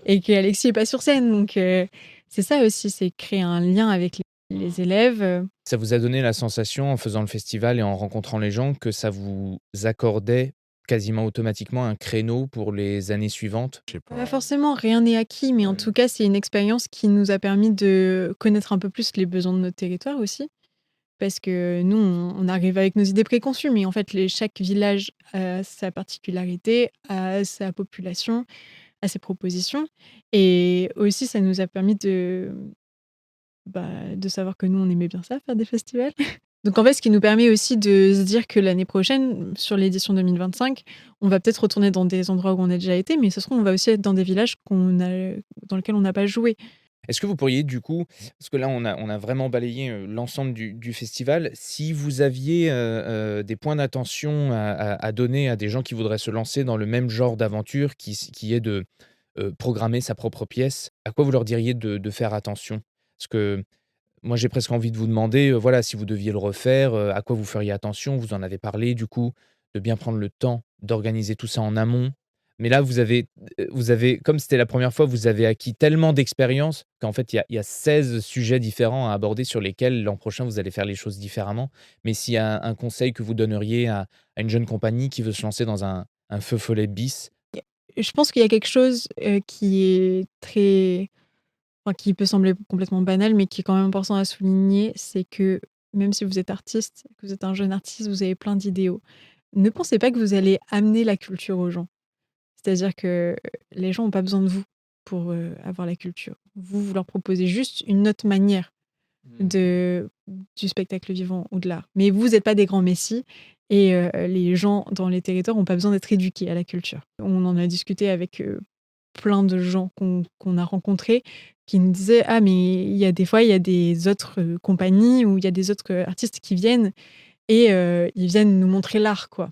et qu'Alexis est pas sur scène donc c'est ça aussi, c'est créer un lien avec les élèves, Ça vous a donné la sensation, en faisant le festival et en rencontrant les gens, que ça vous accordait quasiment automatiquement un créneau pour les années suivantes? je sais Pas pas. forcément, rien n'est acquis, mais en Ouais. tout cas, c'est une expérience qui nous a permis de connaître un peu plus les besoins de notre territoire aussi. Parce que nous, on arrive avec nos idées préconçues, mais en fait, chaque village a sa particularité, a sa population, a ses propositions. Et aussi, ça nous a permis de savoir que nous, on aimait bien ça, faire des festivals. Donc en fait, ce qui nous permet aussi de se dire que l'année prochaine, sur l'édition 2025, on va peut-être retourner dans des endroits où on a déjà été, mais ce se trouve, on va aussi être dans des villages dans lesquels on n'a pas joué. Est-ce que vous pourriez du coup, parce que là on a vraiment balayé, l'ensemble du festival, si vous aviez, des points d'attention à donner à des gens qui voudraient se lancer dans le même genre d'aventure qui est de, programmer sa propre pièce, à quoi vous leur diriez de faire attention? Parce que moi j'ai presque envie de vous demander, voilà, si vous deviez le refaire, à quoi vous feriez attention? Vous en avez parlé du coup, de bien prendre le temps d'organiser tout ça en amont. Mais là vous avez comme c'était la première fois, vous avez acquis tellement d'expérience qu'en fait il y a 16 sujets différents à aborder sur lesquels l'an prochain vous allez faire les choses différemment. Mais s'il y a un conseil que vous donneriez à une jeune compagnie qui veut se lancer dans un feu follet bis? Je pense qu'il y a quelque chose, qui est très enfin, qui peut sembler complètement banal, mais qui est quand même important à souligner, c'est que même si vous êtes artiste, que vous êtes un jeune artiste, vous avez plein d'idéaux. Ne pensez pas que vous allez amener la culture aux gens. C'est-à-dire que les gens ont pas besoin de vous pour, avoir la culture. Vous leur proposez juste une autre manière Mmh. de du spectacle vivant ou de l'art. Mais vous êtes pas des grands messies Et les gens dans les territoires n'ont pas besoin d'être éduqués à la culture. On en a discuté avec plein de gens qu'on a rencontrés qui nous disaient: «Ah mais il y a des fois, il y a des autres, compagnies ou il y a des autres, artistes qui viennent et ils viennent nous montrer l'art, quoi».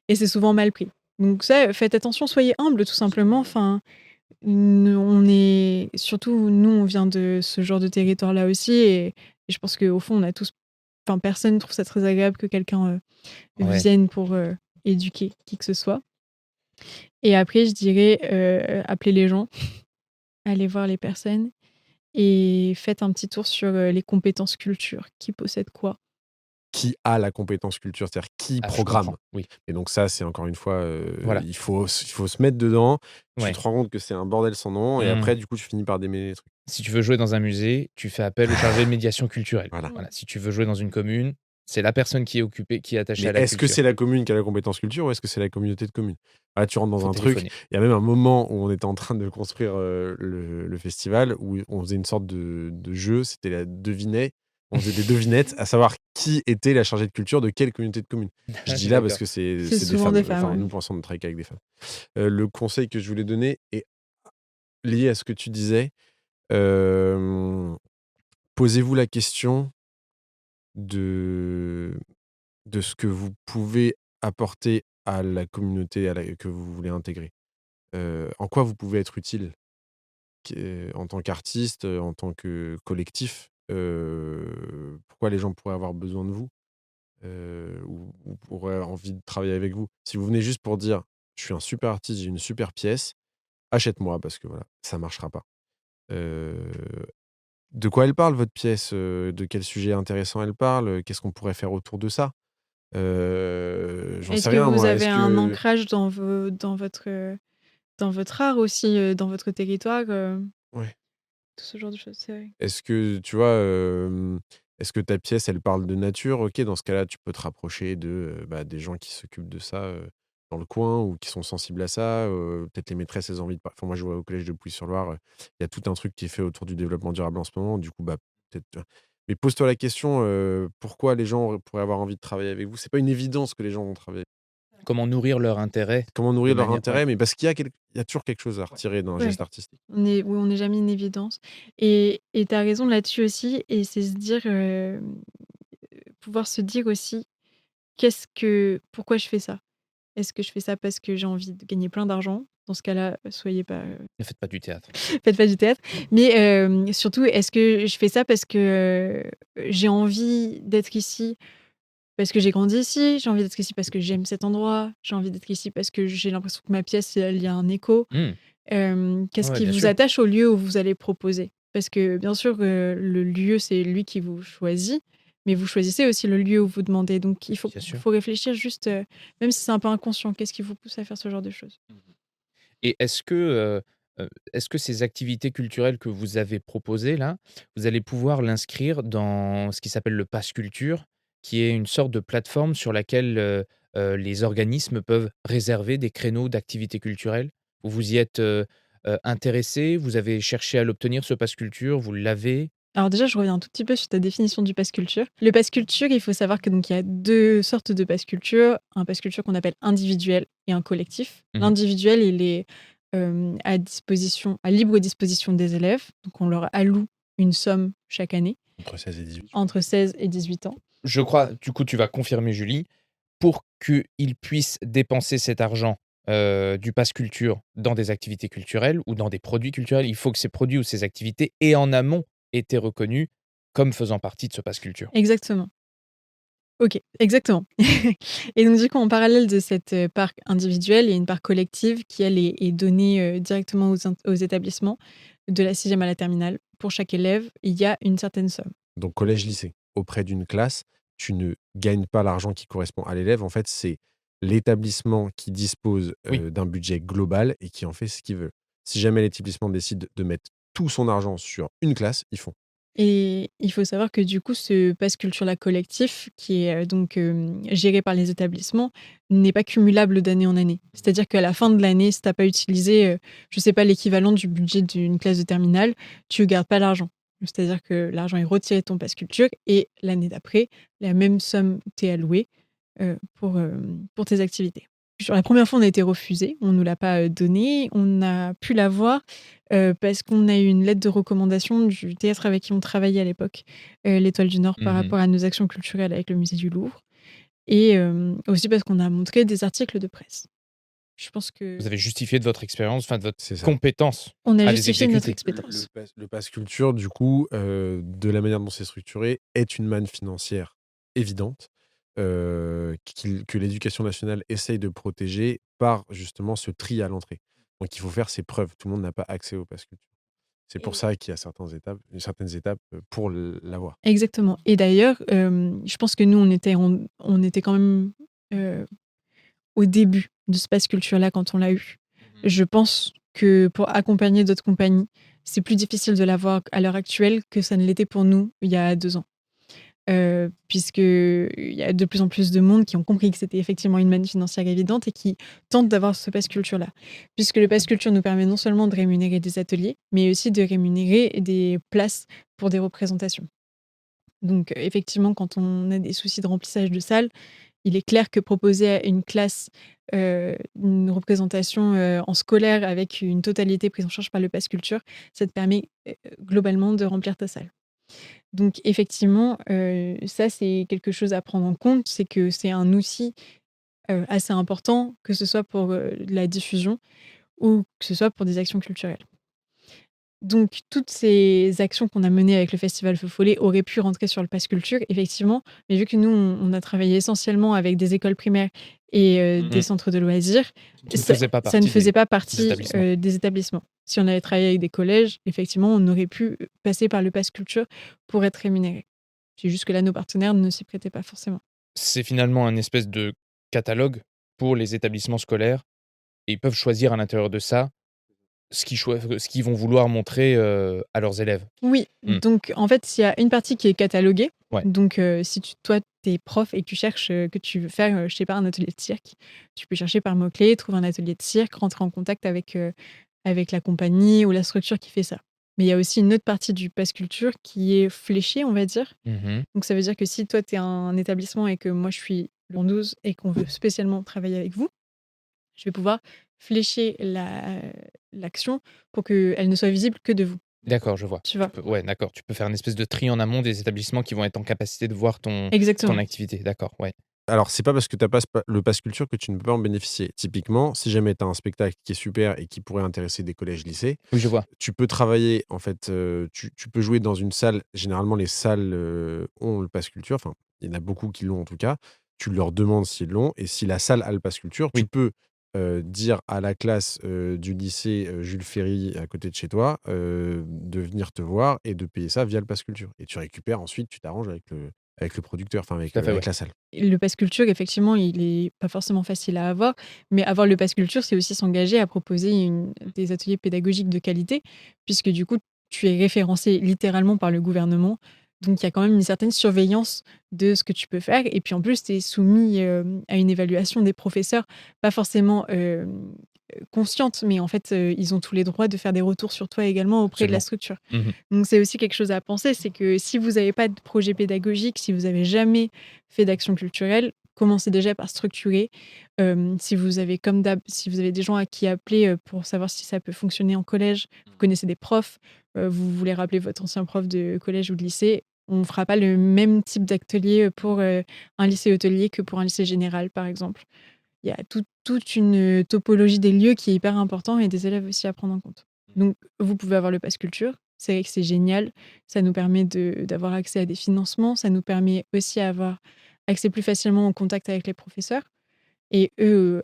Et c'est souvent mal pris. Donc ça, faites attention, soyez humbles tout simplement. Enfin, on est surtout nous, on vient de ce genre de territoire-là aussi et je pense qu'au fond, on a tous enfin, personne ne trouve ça très agréable que quelqu'un, Ouais. vienne pour, éduquer qui que ce soit. Et après, je dirais, appelez les gens, allez voir les personnes et faites un petit tour sur, les compétences culture. Qui possède quoi? Qui a la compétence culture, c'est-à-dire qui Ah, je comprends. programme. Oui. Et donc ça, c'est encore une fois, Voilà. il faut se mettre dedans. Tu Ouais. te rends compte que c'est un bordel sans nom et Mmh. après, du coup, tu finis par démêler les trucs. Si tu veux jouer dans un musée, tu fais appel au chargé de médiation culturelle. Voilà. Voilà. Si tu veux jouer dans une commune, c'est la personne qui est occupée, qui est attachée Mais à la est-ce que culture. c'est la commune qui a la compétence culture ou est-ce que c'est la communauté de communes? Là, tu rentres dans Faut un truc. téléphoner. Il y a même un moment où on était en train de construire le festival où on faisait une sorte de jeu. C'était la devinette. On faisait des devinettes, à savoir qui était la chargée de culture de quelle communauté de communes. Je dis là parce D'accord. que c'est C'est des souvent femmes. des femmes, Enfin, ouais. nous, pour l'instant, on ne travaille qu'avec des femmes. Le conseil que je voulais donner est lié à ce que tu disais. Euh, Posez-vous la question de, de ce que vous pouvez apporter à la communauté que vous voulez intégrer. En quoi vous pouvez être utile en tant qu'artiste, en tant que collectif. Pourquoi les gens pourraient avoir besoin de vous ou pourraient envie de travailler avec vous. Si vous venez juste pour dire je suis un super artiste, j'ai une super pièce, achète-moi parce que voilà, ça marchera pas. Euh, de quoi elle parle votre pièce? De quel sujet intéressant elle parle? Qu'est-ce qu'on pourrait faire autour de ça? J'en Est-ce sais que rien vous moi. avez Est-ce un que ancrage dans votre art aussi, dans votre territoire, ouais. tout ce genre de choses, c'est vrai. Est-ce que tu vois, est-ce que ta pièce elle parle de nature? OK, dans ce cas-là, tu peux te rapprocher des gens qui s'occupent de ça, dans le coin ou qui sont sensibles à ça, peut-être les maîtresses, elles ont envie de enfin moi je vois au collège de Pouilly-sur-Loire, il y a tout un truc qui est fait autour du développement durable en ce moment, du coup, peut-être, tu vois? Mais pose-toi la question, pourquoi les gens pourraient avoir envie de travailler avec vous? C'est pas une évidence que les gens vont travailler. Comment nourrir leur intérêt Comment de nourrir leur manière. Ouais. intérêt? Mais parce qu'il y a toujours quelque chose à retirer d'un Ouais, geste artistique. on n'est jamais une évidence et tu as raison là-dessus aussi et c'est se dire, pouvoir se dire aussi: «Pourquoi je fais ça? Est-ce que je fais ça parce que j'ai envie de gagner plein d'argent?» Dans ce cas-là, soyez pas, Ne faites pas du théâtre. faites pas du théâtre. Mais surtout, est-ce que je fais ça parce que, j'ai envie d'être ici, parce que j'ai grandi ici? J'ai envie d'être ici parce que j'aime cet endroit? J'ai envie d'être ici parce que j'ai l'impression que ma pièce, il y a un écho? Mmh. Qu'est-ce Ouais, qui bien vous sûr. attache au lieu où vous allez proposer? Parce que bien sûr, le lieu, c'est lui qui vous choisit, mais vous choisissez aussi le lieu où vous demandez. Donc il faut Bien sûr. faut réfléchir juste, même si c'est un peu inconscient, qu'est-ce qui vous pousse à faire ce genre de choses? Et est-ce que ces activités culturelles que vous avez proposées là, vous allez pouvoir l'inscrire dans ce qui s'appelle le pass culture, qui est une sorte de plateforme sur laquelle, les organismes peuvent réserver des créneaux d'activités culturelles? Vous vous y êtes, intéressés? Vous avez cherché à l'obtenir ce pass culture? Vous l'avez? Alors déjà, je reviens un tout petit peu sur ta définition du pass culture. Le pass culture, il faut savoir que donc il y a 2 sortes de pass culture. Un pass culture qu'on appelle individuel et un collectif. Mmh. L'individuel, il est, à libre disposition des élèves. Donc on leur alloue une somme chaque année, Entre 16 et 18. entre 16 et 18 ans. Je crois, du coup, tu vas confirmer Julie, pour qu'ils puissent dépenser cet argent, du pass culture dans des activités culturelles ou dans des produits culturels, il faut que ces produits ou ces activités aient en amont été reconnus comme faisant partie de ce pass culture. Exactement. OK, exactement. Et donc du coup, en parallèle de cette, part individuelle, il y a une part collective qui, elle, est donnée, directement aux établissements de la 6e à la terminale. Pour chaque élève, il y a une certaine somme. Donc collège-lycée, auprès d'une classe, tu ne gagnes pas l'argent qui correspond à l'élève. En fait, c'est l'établissement qui dispose Oui, d'un budget global et qui en fait ce qu'il veut. Si jamais l'établissement décide de mettre tout son argent sur une classe, ils font. Et il faut savoir que du coup, ce pass culture-là collectif, qui est, donc, géré par les établissements, n'est pas cumulable d'année en année. C'est-à-dire qu'à la fin de l'année, si tu as pas utilisé, je sais pas, l'équivalent du budget d'une classe de terminale, tu gardes pas l'argent. C'est-à-dire que l'argent est retiré de ton pass culture et l'année d'après, la même somme t'est allouée, pour tes activités. Sur la première fois, on a été refusé, on ne nous l'a pas donné, on a pu l'avoir parce qu'on a eu une lettre de recommandation du théâtre avec qui on travaillait à l'époque, l'Étoile du Nord, par rapport à nos actions culturelles avec le musée du Louvre, et aussi parce qu'on a montré des articles de presse. Je pense que Vous avez justifié de votre expérience, enfin de votre C'est ça. on a à les justifié notre exécuter. expérience. Le pass culture, du coup, de la manière dont c'est structuré, est une manne financière évidente que l'éducation nationale essaye de protéger par justement ce tri à l'entrée. Donc il faut faire ses preuves. Tout le monde n'a pas accès au pass culture. C'est pour Et ça qu'il y a certaines étapes pour l'avoir. exactement. Et d'ailleurs, je pense que nous, on était quand même au début de ce pass culture-là quand on l'a eu. Je pense que pour accompagner d'autres compagnies, c'est plus difficile de l'avoir à l'heure actuelle que ça ne l'était pour nous il y a 2 ans. Puisqu'il y a de plus en plus de monde qui ont compris que c'était effectivement une manne financière évidente et qui tentent d'avoir ce pass culture-là. Puisque le pass culture nous permet non seulement de rémunérer des ateliers, mais aussi de rémunérer des places pour des représentations. Donc, effectivement, quand on a des soucis de remplissage de salles, il est clair que proposer à une classe une représentation en scolaire avec une totalité prise en charge par le pass culture, ça te permet globalement de remplir ta salle. Donc effectivement, ça c'est quelque chose à prendre en compte, c'est que c'est un outil assez important, que ce soit pour la diffusion ou que ce soit pour des actions culturelles. Donc toutes ces actions qu'on a menées avec le festival Feu Follet auraient pu rentrer sur le pass culture, effectivement, mais vu que nous, on a travaillé essentiellement avec des écoles primaires et des centres de loisirs, Qui ne ça faisait pas ça ne partie faisait pas des partie établissements. des établissements. Si on avait travaillé avec des collèges, effectivement, on aurait pu passer par le pass culture pour être rémunéré. C'est juste que là, nos partenaires ne s'y prêtaient pas forcément. C'est finalement un espèce de catalogue pour les établissements scolaires et ils peuvent choisir à l'intérieur de ça ce qu'ils vont vouloir montrer, à leurs élèves. Oui, Mmh. donc en fait, il y a une partie qui est cataloguée. Ouais. Donc si toi, tu es prof et que tu cherches, que tu veux faire, je sais pas, un atelier de cirque, tu peux chercher par mots-clés, trouver un atelier de cirque, rentrer en contact avec la compagnie ou la structure qui fait ça. Mais il y a aussi une autre partie du pass culture qui est fléchée, on va dire. Mmh. Donc ça veut dire que si toi, tu es un établissement et que moi, je suis le 12 et qu'on veut spécialement travailler avec vous, je vais pouvoir flécher l'action pour qu'elle ne soit visible que de vous, D'accord, je vois. tu vois? Ouais, d'accord, tu peux faire une espèce de tri en amont des établissements qui vont être en capacité de voir ton Exactement. activité. D'accord, ouais. Alors, c'est pas parce que tu as pas le pass culture que tu ne peux pas en bénéficier. Typiquement, si jamais tu as un spectacle qui est super et qui pourrait intéresser des collèges-lycées, Oui, je vois. tu peux travailler, en fait, tu peux jouer dans une salle. Généralement, les salles ont le pass culture. Enfin, il y en a beaucoup qui l'ont en tout cas. Tu leur demandes s'ils l'ont. Et si la salle a le pass culture, tu Oui. peux dire à la classe du lycée Jules Ferry à côté de chez toi de venir te voir et de payer ça via le pass culture. Et tu récupères ensuite, tu t'arranges avec le producteur, enfin Tout à fait, ouais. avec la salle. Le pass culture, effectivement, il est pas forcément facile à avoir, mais avoir le pass culture, c'est aussi s'engager à proposer des ateliers pédagogiques de qualité, puisque du coup, tu es référencé littéralement par le gouvernement. Donc, il y a quand même une certaine surveillance de ce que tu peux faire. Et puis, en plus, tu es soumis à une évaluation des professeurs, pas forcément consciente, mais en fait, ils ont tous les droits de faire des retours sur toi également auprès de la Absolument. structure. Mmh. Donc c'est aussi quelque chose à penser, c'est que si vous n'avez pas de projet pédagogique, si vous n'avez jamais fait d'action culturelle, commencez déjà par structurer. Si vous avez comme d'hab, si vous avez des gens à qui appeler pour savoir si ça peut fonctionner en collège, vous connaissez des profs, vous voulez rappeler votre ancien prof de collège ou de lycée, on ne fera pas le même type d'atelier pour un lycée hôtelier que pour un lycée général, par exemple. Il y a toute une topologie des lieux qui est hyper important et des élèves aussi à prendre en compte. Donc, vous pouvez avoir le pass culture. C'est vrai que c'est génial. Ça nous permet d'avoir accès à des financements. Ça nous permet aussi à avoir accès plus facilement au contact avec les professeurs. Et eux,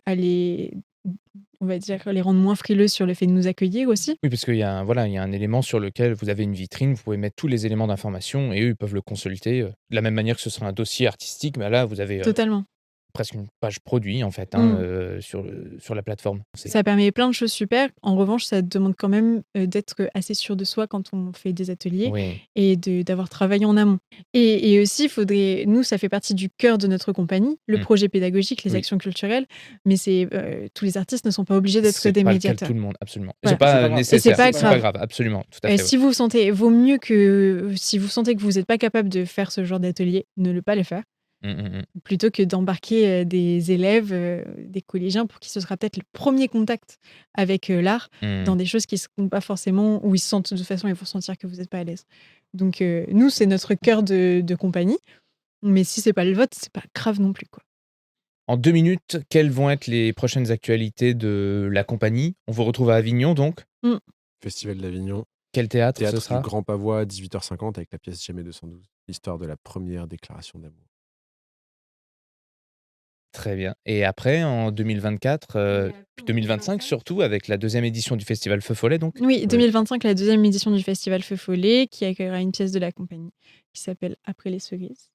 on va dire, les rendre moins frileux sur le fait de nous accueillir aussi. Oui, parce qu'il y a il y a un élément sur lequel vous avez une vitrine, vous pouvez mettre tous les éléments d'information et eux, ils peuvent le consulter, de la même manière que ce serait un dossier artistique, mais là, vous avez, Totalement. presque une page produit, en fait, Mm. sur la plateforme. Ça permet plein de choses super. En revanche, ça demande quand même d'être assez sûr de soi quand on fait des ateliers Oui. et d'avoir travaillé en amont. Et aussi, nous, ça fait partie du cœur de notre compagnie, le Mmh. projet pédagogique, les Oui. actions culturelles, mais tous les artistes ne sont pas obligés d'être C'est des pas le cas de médiateurs. tout le monde, absolument. Voilà. C'est pas Et c'est nécessaire, pas c'est pas grave. grave, absolument, tout à fait, ouais. Si vous sentez, vaut mieux que si vous sentez que vous n'êtes pas capable de faire ce genre d'atelier, ne pas le faire. Mmh, mmh mh. Plutôt que d'embarquer, des élèves, des collégiens pour qui ce sera peut-être le premier contact avec, l'art Mmh. dans des choses qui seront pas forcément où ils se sentent de toute façon, ils vont sentir que vous êtes pas à l'aise. Donc nous, c'est notre cœur de compagnie, mais si c'est pas le vôtre, c'est pas grave non plus, quoi. En 2 minutes, quelles vont être les prochaines actualités de la compagnie? On vous retrouve à Avignon donc? Mmh. Festival d'Avignon, Quel théâtre ce théâtre du sera? Grand Pavois, 18h50 avec la pièce Jamais 212, l'histoire de la première déclaration d'amour. Très bien. Et après en 2024, Et après puis en 2025 2025 surtout avec la 2e édition du festival Feu Follet donc? Oui, Ouais. 2025, la 2e édition du festival Feu Follet qui accueillera une pièce de la compagnie qui s'appelle Après les cerises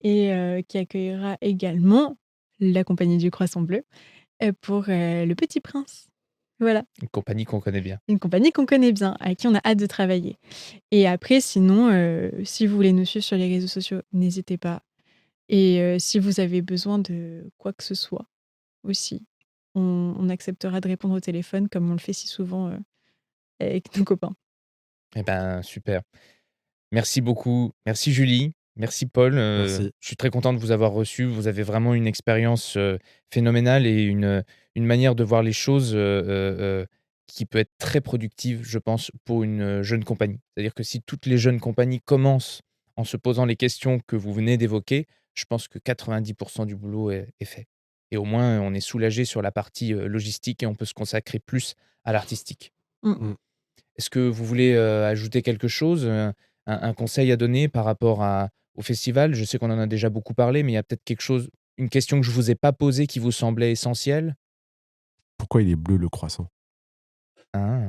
et qui accueillera également la compagnie du Croissant Bleu, pour, Le Petit Prince. Voilà, Une compagnie qu'on connaît bien. une compagnie qu'on connaît bien, avec qui on a hâte de travailler. Et après sinon, si vous voulez nous suivre sur les réseaux sociaux, n'hésitez pas et si vous avez besoin de quoi que ce soit aussi, on acceptera de répondre au téléphone comme on le fait si souvent, avec nos copains. Eh ben, super. Merci beaucoup. Merci Julie, merci Paul, Merci. je suis très content de vous avoir reçu. Vous avez vraiment une expérience, phénoménale et une manière de voir les choses, qui peut être très productive, je pense, pour une, jeune compagnie. C'est-à-dire que si toutes les jeunes compagnies commencent en se posant les questions que vous venez d'évoquer, je pense que 90 du boulot est fait et au moins on est soulagé sur la partie, logistique et on peut se consacrer plus à l'artistique. Mmh. Mmh. Est-ce que vous voulez, ajouter quelque chose, un conseil à donner par rapport au festival? Je sais qu'on en a déjà beaucoup parlé, mais il y a peut-être quelque chose, une question que je vous ai pas posée qui vous semblait essentielle? Pourquoi il est bleu le croissant? Ah!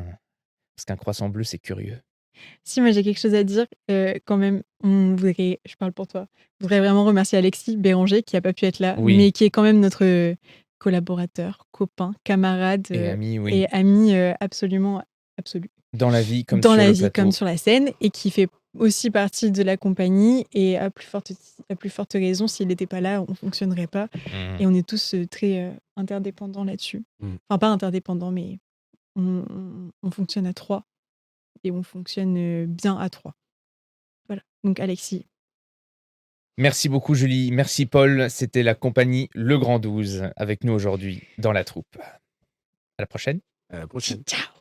Parce qu'un croissant bleu, c'est curieux. Si, moi j'ai quelque chose à dire, quand même, on voudrait je parle pour toi, on voudrait vraiment remercier Alexis Béranger qui a pas pu être là, Oui mais qui est quand même notre, collaborateur, copain, camarade, et ami, oui. et ami, absolument absolu. Dans la vie comme Dans sur la le vie comme plateau. sur la scène et qui fait aussi partie de la compagnie et à plus forte raison, s'il n'était pas là, on fonctionnerait pas Mmh. et on est tous, très, interdépendants là-dessus. Mmh. Enfin pas interdépendants, mais on fonctionne à 3 et on fonctionne, bien à 3. Voilà, donc Alexis. Merci beaucoup Julie, merci Paul, c'était la compagnie Le Grand 12 avec nous aujourd'hui dans la troupe. À la prochaine. À la prochaine. Ciao.